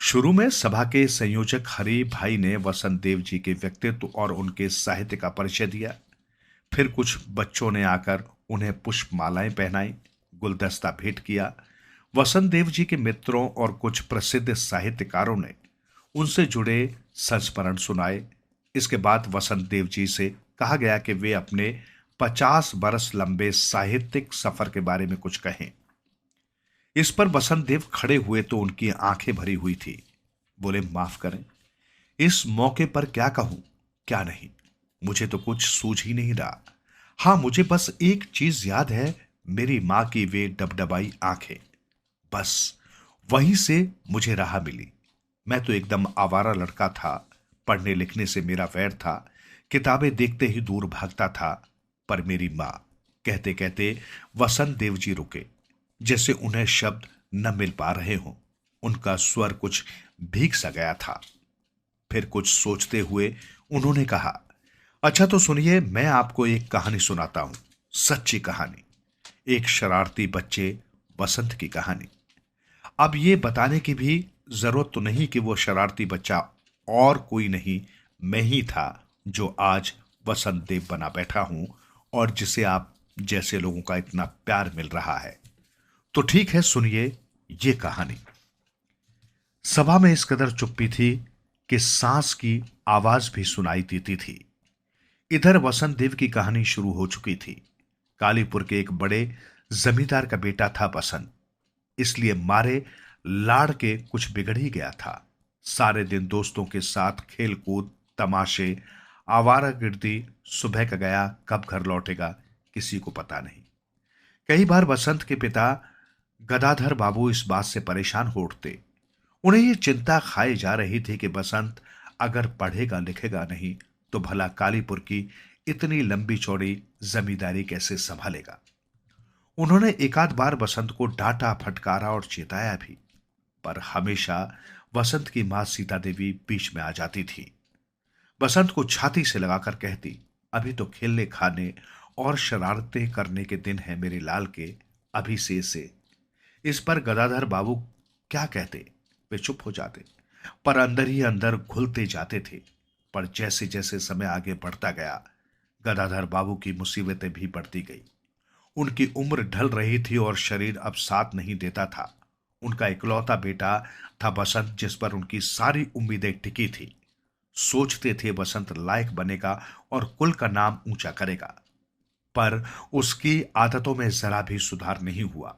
शुरू में सभा के संयोजक हरि भाई ने वसंत देव जी के व्यक्तित्व और उनके साहित्य का परिचय दिया। फिर कुछ बच्चों ने आकर उन्हें पुष्प मालाएं पहनाई, गुलदस्ता भेंट किया। वसंत देव जी के मित्रों और कुछ प्रसिद्ध साहित्यकारों ने उनसे जुड़े संस्मरण सुनाए। इसके बाद वसंत देव जी से कहा गया कि वे अपने 50 बरस लंबे साहित्यिक सफर के बारे में कुछ कहें। इस पर वसंत देव खड़े हुए तो उनकी आंखें भरी हुई थी। बोले, माफ करें, इस मौके पर क्या कहूं क्या नहीं, मुझे तो कुछ सूझ ही नहीं रहा। हां, मुझे बस एक चीज याद है, मेरी मां की वे डबडबाई आंखें, बस वहीं से मुझे राह मिली। मैं तो एकदम आवारा लड़का था, पढ़ने लिखने से मेरा वैर था, किताबें देखते ही दूर भागता था। पर मेरी मां, कहते कहते वसंत देव जी रुके, जैसे उन्हें शब्द न मिल पा रहे हों। उनका स्वर कुछ भीग सा गया था। फिर कुछ सोचते हुए उन्होंने कहा, अच्छा तो सुनिए, मैं आपको एक कहानी सुनाता हूं, सच्ची कहानी, एक शरारती बच्चे वसंत की कहानी। अब ये बताने की भी जरूरत तो नहीं कि वो शरारती बच्चा और कोई नहीं, मैं ही था जो आज वसंत देव बना बैठा हूं और जिसे आप जैसे लोगों का इतना प्यार मिल रहा है। तो ठीक है, सुनिए ये कहानी। सभा में इस कदर चुप्पी थी कि सांस की आवाज भी सुनाई देती थी। इधर वसंत देव की कहानी शुरू हो चुकी थी। कालीपुर के एक बड़े जमींदार का बेटा था वसंत, इसलिए मारे लाड़ के कुछ बिगड़ ही गया था। सारे दिन दोस्तों के साथ खेल कूद, तमाशे, आवारागर्दी, सुबह का गया कब घर लौटेगा किसी को पता नहीं। कई बार वसंत के पिता गदाधर बाबू इस बात से परेशान हो उठते। उन्हें ये चिंता खाई जा रही थी कि वसंत अगर पढ़ेगा लिखेगा नहीं तो भला कालीपुर की इतनी लंबी चौड़ी जमींदारी कैसे संभालेगा। उन्होंने एकाध बार वसंत को डांटा, फटकारा और चेताया भी, पर हमेशा वसंत की मां सीता देवी बीच में आ जाती थी। वसंत को छाती से लगाकर कहती, अभी तो खेलने खाने और शरारतें करने के दिन है मेरे लाल के, अभी से। इस पर गदाधर बाबू क्या कहते, वे चुप हो जाते, पर अंदर ही अंदर घुलते जाते थे। पर जैसे जैसे समय आगे बढ़ता गया, गदाधर बाबू की मुसीबतें भी बढ़ती गई। उनकी उम्र ढल रही थी और शरीर अब साथ नहीं देता था। उनका इकलौता बेटा था वसंत, जिस पर उनकी सारी उम्मीदें टिकी थी। सोचते थे वसंत लायक बनेगा और कुल का नाम ऊंचा करेगा, पर उसकी आदतों में जरा भी सुधार नहीं हुआ।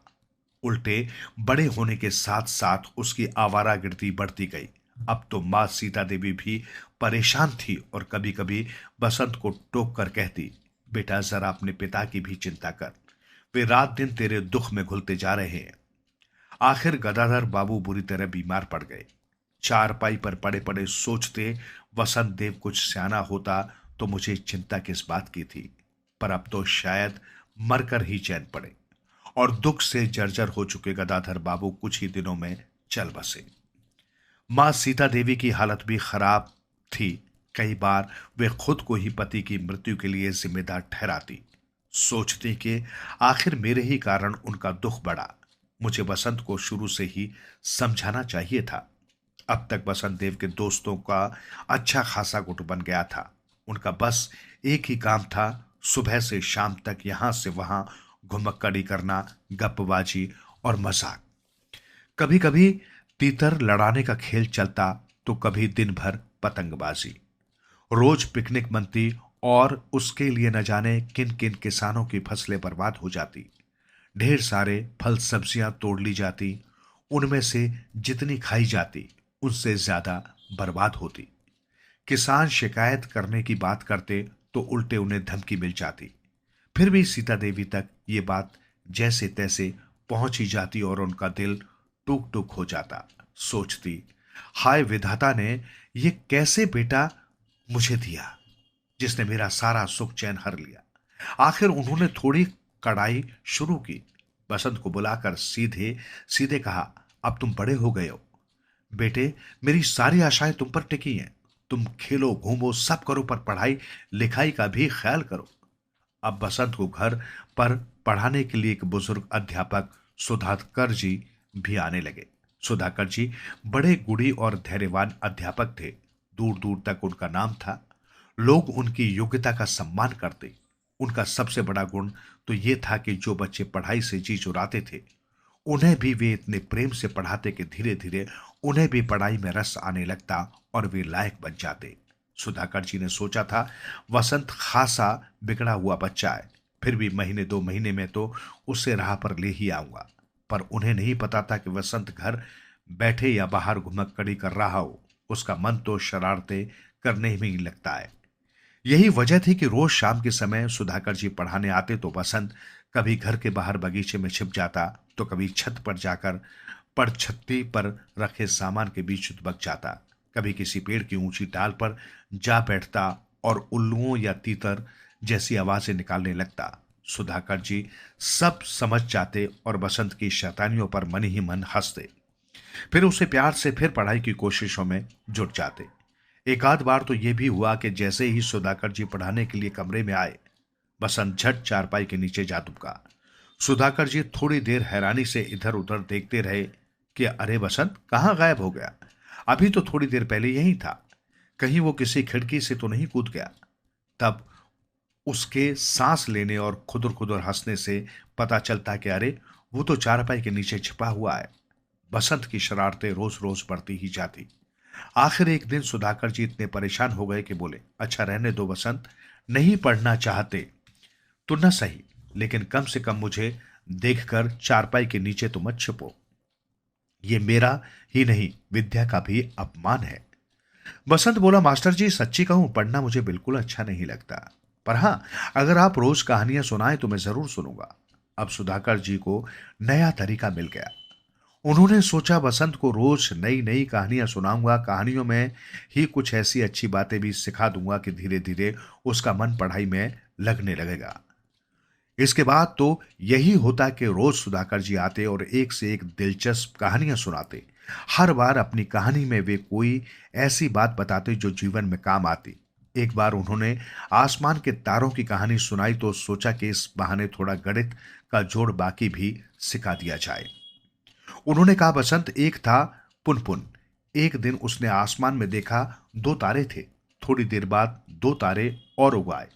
उल्टे बड़े होने के साथ साथ उसकी आवारागर्दी बढ़ती गई। अब तो मां सीता देवी भी परेशान थी और कभी कभी बसंत को टोक कर कहती, बेटा जरा अपने पिता की भी चिंता कर, वे रात दिन तेरे दुख में घुलते जा रहे हैं। आखिर गदाधर बाबू बुरी तरह बीमार पड़ गए। चारपाई पर पड़े पड़े सोचते, वसंत देव कुछ सियाना होता तो मुझे चिंता किस बात की थी, पर अब तो शायद मरकर ही चैन पड़े। और दुख से जर्जर हो चुके गदाधर बाबू कुछ ही दिनों में चल बसे। मां सीता देवी की हालत भी खराब थी। कई बार वे खुद को ही पति की मृत्यु के लिए जिम्मेदार ठहराती, सोचती कि आखिर मेरे ही कारण उनका दुख बढ़ा। मुझे बसंत को शुरू से ही समझाना चाहिए था। अब तक बसंत देव के दोस्तों का अच्छा खासा गुट बन गया था। उनका बस एक ही काम था, सुबह से शाम तक यहां से वहां घुमक्कड़ी करना, गप्पबाजी और मजाक। कभी कभी तीतर लड़ाने का खेल चलता तो कभी दिन भर पतंगबाजी। रोज पिकनिक बनती और उसके लिए न जाने किन किन किसानों की फसलें बर्बाद हो जाती। ढेर सारे फल सब्जियां तोड़ ली जाती, उनमें से जितनी खाई जाती उनसे ज्यादा बर्बाद होती। किसान शिकायत करने की बात करते तो उल्टे उन्हें धमकी मिल जाती। फिर भी सीता देवी तक ये बात जैसे तैसे पहुंच ही जाती और उनका दिल टूक टूक हो जाता। सोचती, हाय विधाता ने ये कैसे बेटा मुझे दिया, जिसने मेरा सारा सुख चैन हर लिया। आखिर उन्होंने थोड़ी कड़ाई शुरू की। बसंत को बुलाकर सीधे सीधे कहा, अब तुम बड़े हो गए हो बेटे, मेरी सारी आशाएं तुम पर टिकी हैं। तुम खेलो घूमो सब करो, पर पढ़ाई लिखाई का भी ख्याल करो। अब बसंत को घर पर पढ़ाने के लिए एक बुजुर्ग अध्यापक सुधाकर जी भी आने लगे। सुधाकर जी बड़े गुणी और धैर्यवान अध्यापक थे। दूर दूर तक उनका नाम था। लोग उनकी योग्यता का सम्मान करते। उनका सबसे बड़ा गुण तो यह था कि जो बच्चे पढ़ाई से जी चुराते थे, उन्हें भी वे इतने प्रेम से पढ़ाते कि धीरे धीरे उन्हें भी पढ़ाई में रस आने लगता और वे लायक बन जाते। सुधाकर जी ने सोचा था वसंत खासा बिगड़ा हुआ बच्चा है, फिर भी महीने 2 महीने में तो उसे राह पर ले ही आऊंगा। पर उन्हें नहीं पता था कि वसंत घर बैठे या बाहर घुमक्कड़ी कर रहा हो, उसका मन तो शरारतें करने में ही लगता है। यही वजह थी कि रोज शाम के समय सुधाकर जी पढ़ाने आते तो वसंत कभी घर के बाहर बगीचे में छिप जाता, तो कभी छत पर जाकर पड़छत्ती पर रखे सामान के बीच दुबक जाता, कभी किसी पेड़ की ऊंची डाल पर जा बैठता और उल्लुओं या तीतर जैसी आवाजें निकालने लगता। सुधाकर जी सब समझ जाते और बसंत की शैतानियों पर मन ही मन हंसते। फिर उसे प्यार से फिर पढ़ाई की कोशिशों में जुट जाते। एक आध बार तो यह भी हुआ कि जैसे ही सुधाकर जी पढ़ाने के लिए कमरे में आए, बसंत झट चारपाई के नीचे जा दुबका। सुधाकर जी थोड़ी देर हैरानी से इधर उधर देखते रहे कि अरे बसंत कहाँ गायब हो गया, अभी तो थोड़ी देर पहले यही था, कहीं वो किसी खिड़की से तो नहीं कूद गया। तब उसके सांस लेने और खुदर खुदर हंसने से पता चलता कि अरे वो तो चारपाई के नीचे छिपा हुआ है। बसंत की शरारतें रोज रोज बढ़ती ही जाती। आखिर एक दिन सुधाकर जी इतने परेशान हो गए कि बोले, अच्छा रहने दो बसंत, नहीं पढ़ना चाहते तो न सही, लेकिन कम से कम मुझे देखकर चारपाई के नीचे तो मत छिपो। ये मेरा ही नहीं विद्या का भी अपमान है। बसंत बोला, मास्टर जी सच्ची कहूं पढ़ना मुझे बिल्कुल अच्छा नहीं लगता, पर हां अगर आप रोज कहानियां सुनाएं तो मैं जरूर सुनूंगा। अब सुधाकर जी को नया तरीका मिल गया। उन्होंने सोचा बसंत को रोज नई नई कहानियां सुनाऊंगा, कहानियों में ही कुछ ऐसी अच्छी बातें भी सिखा दूंगा कि धीरे धीरे उसका मन पढ़ाई में लगने लगेगा। इसके बाद तो यही होता कि रोज सुधाकर जी आते और एक से एक दिलचस्प कहानियां सुनाते। हर बार अपनी कहानी में वे कोई ऐसी बात बताते जो जीवन में काम आती। एक बार उन्होंने आसमान के तारों की कहानी सुनाई तो सोचा कि इस बहाने थोड़ा गणित का जोड़ बाकी भी सिखा दिया जाए। उन्होंने कहा, बसंत एक था पुनपुन, एक दिन उसने आसमान में देखा 2 तारे थे। थोड़ी देर बाद 2 तारे और उगाए।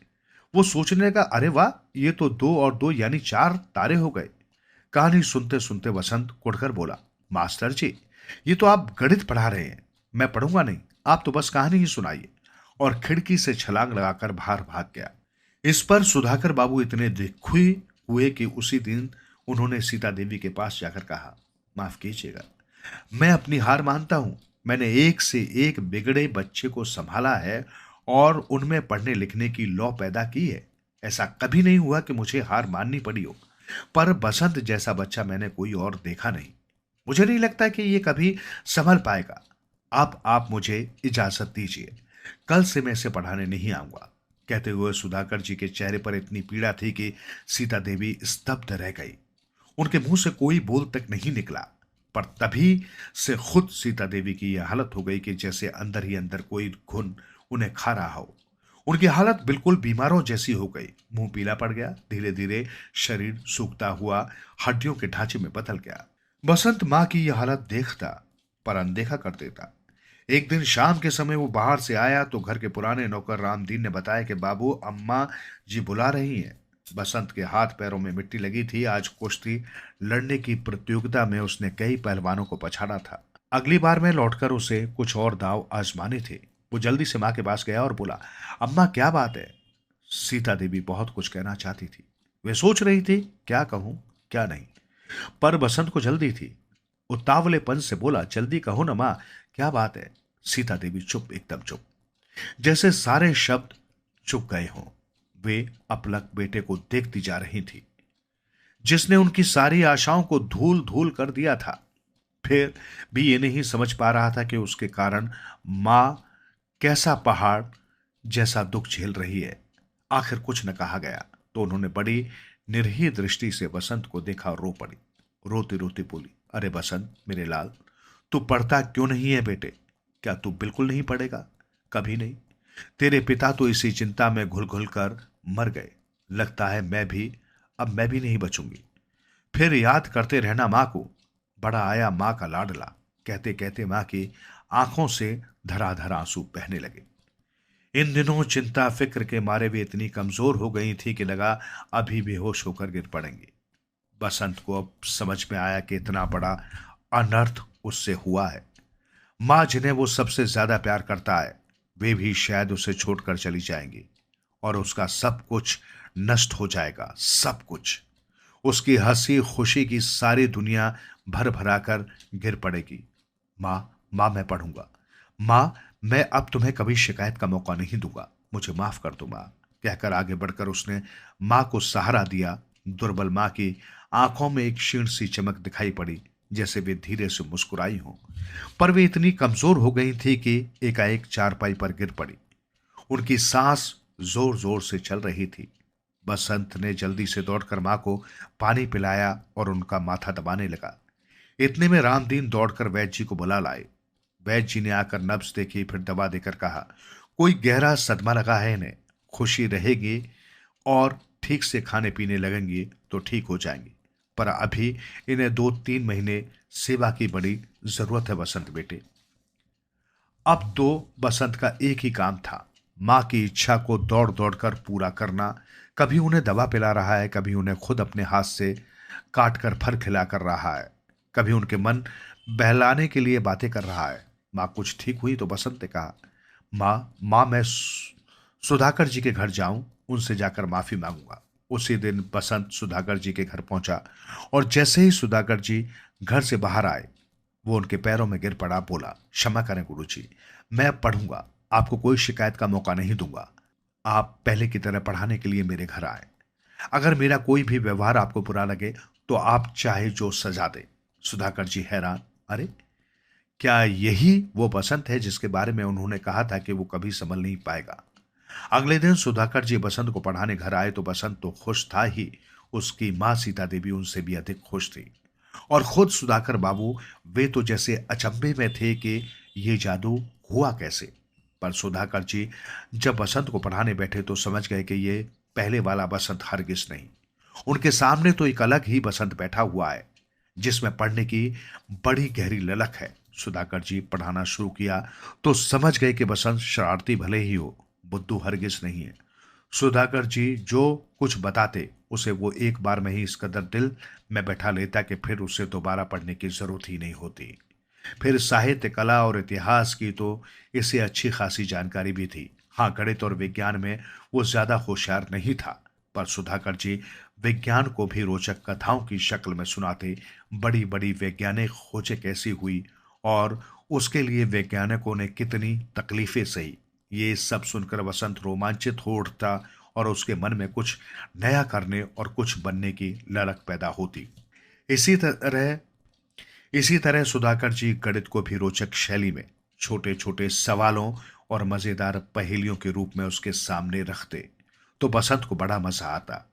वो सोचने लगा, अरे वाह, ये तो 2 और 2 यानी 4 तारे हो गए। कहानी सुनते सुनते बसंत कुढ़कर बोला, मास्टर जी ये तो आप गणित पढ़ा रहे हैं, मैं पढ़ूंगा नहीं, आप तो बस कहानी ही सुनाइए। और खिड़की से छलांग लगाकर बाहर भाग गया। इस पर सुधाकर बाबू इतने दुखी हुए कि उसी दिन उन्होंने सीता देवी के पास जाकर कहा, माफ कीजिएगा, मैं अपनी हार मानता हूं। मैंने एक से एक बिगड़े बच्चे को संभाला है और उनमें पढ़ने लिखने की लौ पैदा की है। ऐसा कभी नहीं हुआ कि मुझे हार माननी पड़ी हो, पर बसंत जैसा बच्चा मैंने कोई और देखा नहीं। मुझे नहीं लगता कि ये कभी संभल पाएगा। अब आप मुझे इजाजत दीजिए, कल से मैं इसे पढ़ाने नहीं आऊंगा। कहते हुए सुधाकर जी के चेहरे पर इतनी पीड़ा थी कि सीता देवी स्तब्ध रह गई। उनके मुंह से कोई बोल तक नहीं निकला। पर तभी से खुद सीता देवी की यह हालत हो गई कि जैसे अंदर ही अंदर कोई घुन उन्हें खा रहा हो। उनकी हालत बिल्कुल बीमारों जैसी हो गई। मुंह पीला पड़ गया। धीरे धीरे शरीर सूखता हुआ हड्डियों के ढांचे में बदल गया। बसंत मां की यह हालत देखता पर अनदेखा कर देता। एक दिन शाम के समय वो बाहर से आया तो घर के पुराने नौकर रामदीन ने बताया कि बाबू, अम्मा जी बुला रही हैं। बसंत के हाथ पैरों में मिट्टी लगी थी। आज कुश्ती लड़ने की प्रतियोगिता में उसने कई पहलवानों को पछाड़ा था। अगली बार में लौटकर उसे कुछ और दांव आजमाने थे। वो जल्दी से मां के पास गया और बोला, अम्मा क्या बात है? सीता देवी बहुत कुछ कहना चाहती थी। वे सोच रही थी क्या कहूं क्या नहीं, पर बसंत को जल्दी थी। उतावलेपन से बोला, जल्दी कहो ना मां, क्या बात है? सीता देवी चुप, एकदम चुप, जैसे सारे शब्द चुप गए हों। वे अपलक बेटे को देखती जा रही थी जिसने उनकी सारी आशाओं को धूल धूल कर दिया था। फिर भी ये नहीं समझ पा रहा था कि उसके कारण मां कैसा पहाड़ जैसा दुख झेल रही है। आखिर कुछ न कहा गया तो उन्होंने बड़ी निर्ही दृष्टि से बसंत को देखा और रो पड़ी। रोती रोती बोली, अरे बसंत मेरे लाल, तू पढ़ता क्यों नहीं है बेटे? क्या तू बिल्कुल नहीं पढ़ेगा? कभी नहीं। तेरे पिता तो इसी चिंता में घुल घुल कर मर गए। लगता है अब मैं भी नहीं बचूंगी। फिर याद करते रहना मां को। बड़ा आया मां का लाडला। कहते कहते मां की आंखों से धराधर आंसू बहने लगे। इन दिनों चिंता फिक्र के मारे वे इतनी कमजोर हो गई थी कि लगा अभी बेहोश होकर गिर पड़ेंगी। बसंत को अब समझ में आया कि इतना बड़ा अनर्थ उससे हुआ है। मां जिन्हें वो सबसे ज्यादा प्यार करता है, वे भी शायद उसे छोड़कर चली जाएंगी और उसका सब कुछ नष्ट हो जाएगा। सब कुछ, उसकी हंसी खुशी की सारी दुनिया भर भरा कर गिर पड़ेगी। मां, मां मैं पढ़ूंगा। मां, मैं अब तुम्हें कभी शिकायत का मौका नहीं दूंगा। मुझे माफ कर दो मां। कहकर आगे बढ़कर उसने मां को सहारा दिया। दुर्बल मां की आंखों में एक क्षीण सी चमक दिखाई पड़ी, जैसे वे धीरे से मुस्कुराई हों। पर वे इतनी कमजोर हो गई थी कि एकाएक चारपाई पर गिर पड़ी। उनकी सांस जोर जोर से चल रही थी। बसंत ने जल्दी से दौड़कर मां को पानी पिलाया और उनका माथा दबाने लगा। इतने में रामदीन दौड़कर वैद्य जी को बुला लाए। वैद्य जी ने आकर नब्ज देखी, फिर दवा देकर कहा, कोई गहरा सदमा लगा है इन्हें। खुशी रहेगी और ठीक से खाने पीने लगेंगी तो ठीक हो जाएंगी, पर अभी इन्हें 2-3 महीने सेवा की बड़ी जरूरत है बसंत बेटे। अब तो बसंत का एक ही काम था, मां की इच्छा को दौड़ दौड़ कर पूरा करना। कभी उन्हें दवा पिला रहा है, कभी उन्हें खुद अपने हाथ से काट कर फल खिला कर रहा है, कभी उनके मन बहलाने के लिए बातें कर रहा है। मां कुछ ठीक हुई तो बसंत ने कहा, मां मैं सुधाकर जी के घर जाऊं, उनसे जाकर माफी मांगूंगा। उसी दिन बसंत सुधाकर जी के घर पहुंचा और जैसे ही सुधाकर जी घर से बाहर आए, वो उनके पैरों में गिर पड़ा। बोला, क्षमा करें गुरुजी, मैं अब पढ़ूंगा। आपको कोई शिकायत का मौका नहीं दूंगा। आप पहले की तरह पढ़ाने के लिए मेरे घर आए। अगर मेरा कोई भी व्यवहार आपको बुरा लगे तो आप चाहे जो सजा दे। सुधाकर जी हैरान, अरे क्या यही वो बसंत है जिसके बारे में उन्होंने कहा था कि वो कभी संभल नहीं पाएगा? अगले दिन सुधाकर जी बसंत को पढ़ाने घर आए तो बसंत तो खुश था ही, उसकी मां सीता देवी उनसे भी अधिक खुश थी। और खुद सुधाकर बाबू, वे तो जैसे अचंभे में थे कि ये जादू हुआ कैसे। पर सुधाकर जी जब बसंत को पढ़ाने बैठे तो समझ गए कि ये पहले वाला बसंत हरगिज नहीं। उनके सामने तो एक अलग ही बसंत बैठा हुआ है जिसमें पढ़ने की बड़ी गहरी ललक है। सुधाकर जी पढ़ाना शुरू किया तो समझ गए कि बसंत शरारती भले ही हो, बुद्धू हरगिज नहीं है। सुधाकर जी जो कुछ बताते उसे वो एक बार में ही इस कदर दिल में बैठा लेता कि फिर उसे दोबारा पढ़ने की जरूरत ही नहीं होती। फिर साहित्य, कला और इतिहास की तो इसे अच्छी खासी जानकारी भी थी। हाँ, गणित और विज्ञान में वो ज्यादा होशियार नहीं था, पर सुधाकर जी विज्ञान को भी रोचक कथाओं की शक्ल में सुनाते। बड़ी बड़ी वैज्ञानिक खोजें कैसी हुई और उसके लिए वैज्ञानिकों ने कितनी तकलीफें सही, ये सब सुनकर बसंत रोमांचित हो उठता और उसके मन में कुछ नया करने और कुछ बनने की ललक पैदा होती। इसी तरह सुधाकर जी गणित को भी रोचक शैली में छोटे छोटे सवालों और मजेदार पहेलियों के रूप में उसके सामने रखते तो बसंत को बड़ा मजा आता।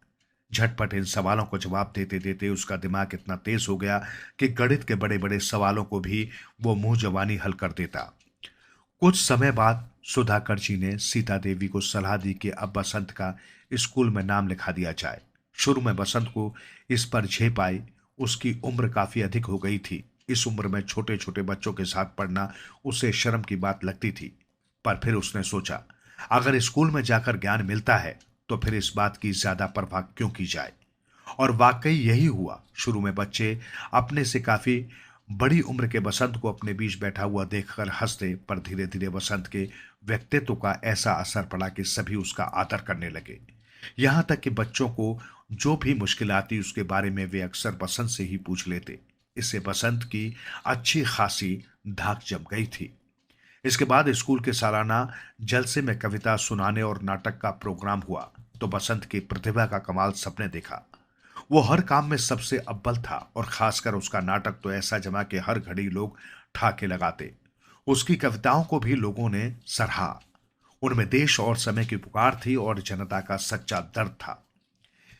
झटपट इन सवालों को जवाब देते देते उसका दिमाग इतना तेज हो गया कि गणित के बड़े बड़े सवालों को भी वो मुंह जवानी हल कर देता। कुछ समय बाद सुधाकर जी ने सीता देवी को सलाह दी कि अब बसंत का स्कूल में नाम लिखा दिया जाए। शुरू में बसंत को इस पर झेप आई। उसकी उम्र काफी अधिक हो गई थी। इस उम्र में छोटे छोटे बच्चों के साथ पढ़ना उसे शर्म की बात लगती थी। पर फिर उसने सोचा, अगर स्कूल में जाकर ज्ञान मिलता है तो फिर इस बात की ज्यादा परवाह क्यों की जाए। और वाकई यही हुआ। शुरू में बच्चे अपने से काफी बड़ी उम्र के बसंत को अपने बीच बैठा हुआ देखकर हंसते, पर धीरे धीरे बसंत के व्यक्तित्व का ऐसा असर पड़ा कि सभी उसका आदर करने लगे। यहां तक कि बच्चों को जो भी मुश्किल आती उसके बारे में वे अक्सर बसंत से ही पूछ लेते। इससे बसंत की अच्छी खासी धाक जम गई थी। इसके बाद स्कूल के सालाना जलसे में कविता सुनाने और नाटक का प्रोग्राम हुआ तो बसंत की प्रतिभा का कमाल सबने देखा। वो हर काम में सबसे अव्वल था और खासकर उसका नाटक तो ऐसा जमा कि हर घड़ी लोग ठाके लगाते। उसकी कविताओं को भी लोगों ने सराहा। उनमें देश और समय की पुकार थी और जनता का सच्चा दर्द था।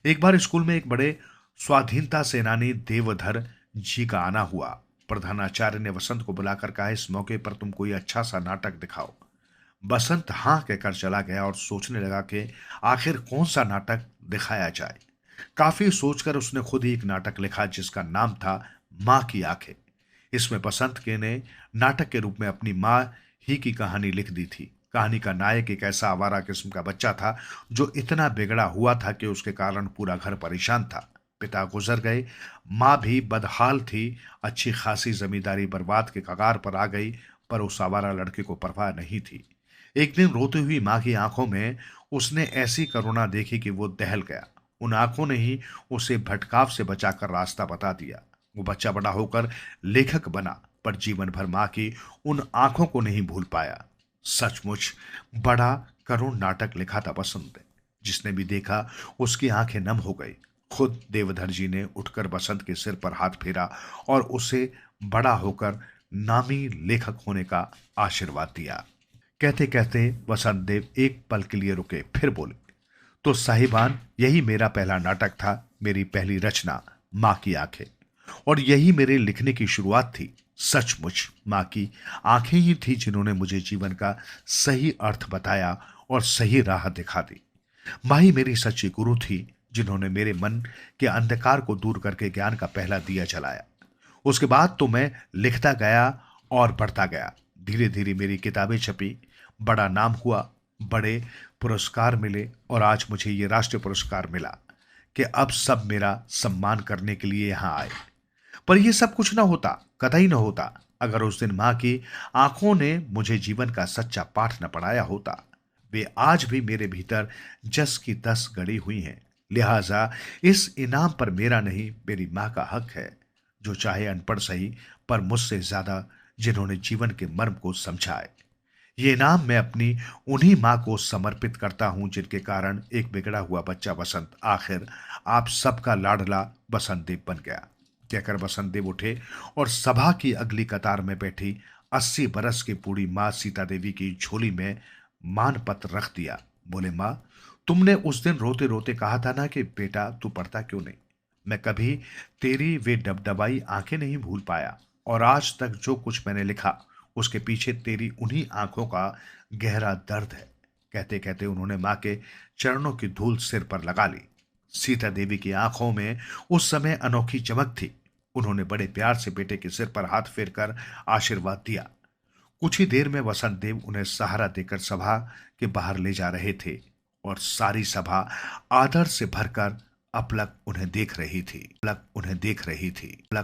एक बार स्कूल में एक बड़े स्वाधीनता सेनानी देवधर जी का आना हुआ। प्रधानाचार्य ने बसंत को बुलाकर कहा, इस मौके पर तुम कोई अच्छा सा नाटक दिखाओ। बसंत हाँ कहकर चला गया और सोचने लगा कि आखिर कौन सा नाटक दिखाया जाए। काफी सोचकर उसने खुद ही एक नाटक लिखा जिसका नाम था मां की आंखें। इसमें बसंत के ने नाटक के रूप में अपनी मां ही की कहानी लिख दी थी। कहानी का नायक एक ऐसा आवारा किस्म का बच्चा था जो इतना बिगड़ा हुआ था कि उसके कारण पूरा घर परेशान था। पिता गुजर गए, मां भी बदहाल थी। अच्छी खासी जमींदारी बर्बाद के कगार पर आ गई, पर उस आवारा लड़के को परवाह नहीं थी। एक दिन रोती हुई मां की आंखों में उसने ऐसी करुणा देखी कि वो दहल गया। उन आंखों ने ही उसे भटकाव से बचाकर रास्ता बता दिया। वो बच्चा बड़ा होकर लेखक बना, पर जीवन भर मां की उन आंखों को नहीं भूल पाया। सचमुच बड़ा करुण नाटक लिखा था बसंत ने। जिसने भी देखा उसकी आंखें नम हो गई। खुद देवधर जी ने उठकर बसंत के सिर पर हाथ फेरा और उसे बड़ा होकर नामी लेखक होने का आशीर्वाद दिया। कहते कहते वसंत देव एक पल के लिए रुके, फिर बोले, तो साहिबान, यही मेरा पहला नाटक था, मेरी पहली रचना मां की आंखें, और यही मेरे लिखने की शुरुआत थी। सचमुच मां की आंखें ही थी जिन्होंने मुझे जीवन का सही अर्थ बताया और सही राह दिखा दी। मां ही मेरी सच्ची गुरु थी जिन्होंने मेरे मन के अंधकार को दूर करके ज्ञान का पहला दिया जलाया। उसके बाद तो मैं लिखता गया और बढ़ता गया। धीरे धीरे मेरी किताबें छपी, बड़ा नाम हुआ, बड़े पुरस्कार मिले और आज मुझे ये राष्ट्रीय पुरस्कार मिला कि अब सब मेरा सम्मान करने के लिए यहां आए। पर यह सब कुछ ना होता, कतई न होता, अगर उस दिन मां की आंखों ने मुझे जीवन का सच्चा पाठ न पढ़ाया होता। वे आज भी मेरे भीतर जस की तस गड़ी हुई हैं। लिहाजा इस इनाम पर मेरा नहीं, मेरी मां का हक है, जो चाहे अनपढ़ सही, पर मुझसे ज्यादा जिन्होंने जीवन के मर्म को समझा है। ये इनाम मैं अपनी उन्हीं मां को समर्पित करता हूं जिनके कारण एक बिगड़ा हुआ बच्चा बसंत आखिर आप सबका लाडला बसंत देव बन गया। कहकर बसंत देव उठे और सभा की अगली कतार में बैठी 80 बरस की बूढ़ी मां सीता देवी की झोली में मानपत्र रख दिया। बोले, मां, तुमने उस दिन रोते रोते कहा था ना कि बेटा तू पढ़ता क्यों नहीं। मैं कभी तेरी वे डबडबाई आंखें नहीं भूल पाया, और आज तक जो कुछ मैंने लिखा उसके पीछे तेरी उन्हीं आंखों का गहरा दर्द है। कहते कहते उन्होंने मां के चरणों की धूल सिर पर लगा ली। सीता देवी की आंखों में उस समय अनोखी चमक थी। उन्होंने बड़े प्यार से बेटे के सिर पर हाथ फेरकर आशीर्वाद दिया। कुछ ही देर में वसंत देव उन्हें सहारा देकर सभा के बाहर ले जा रहे थे और सारी सभा आदर से भरकर अपलक उन्हें देख रही थी।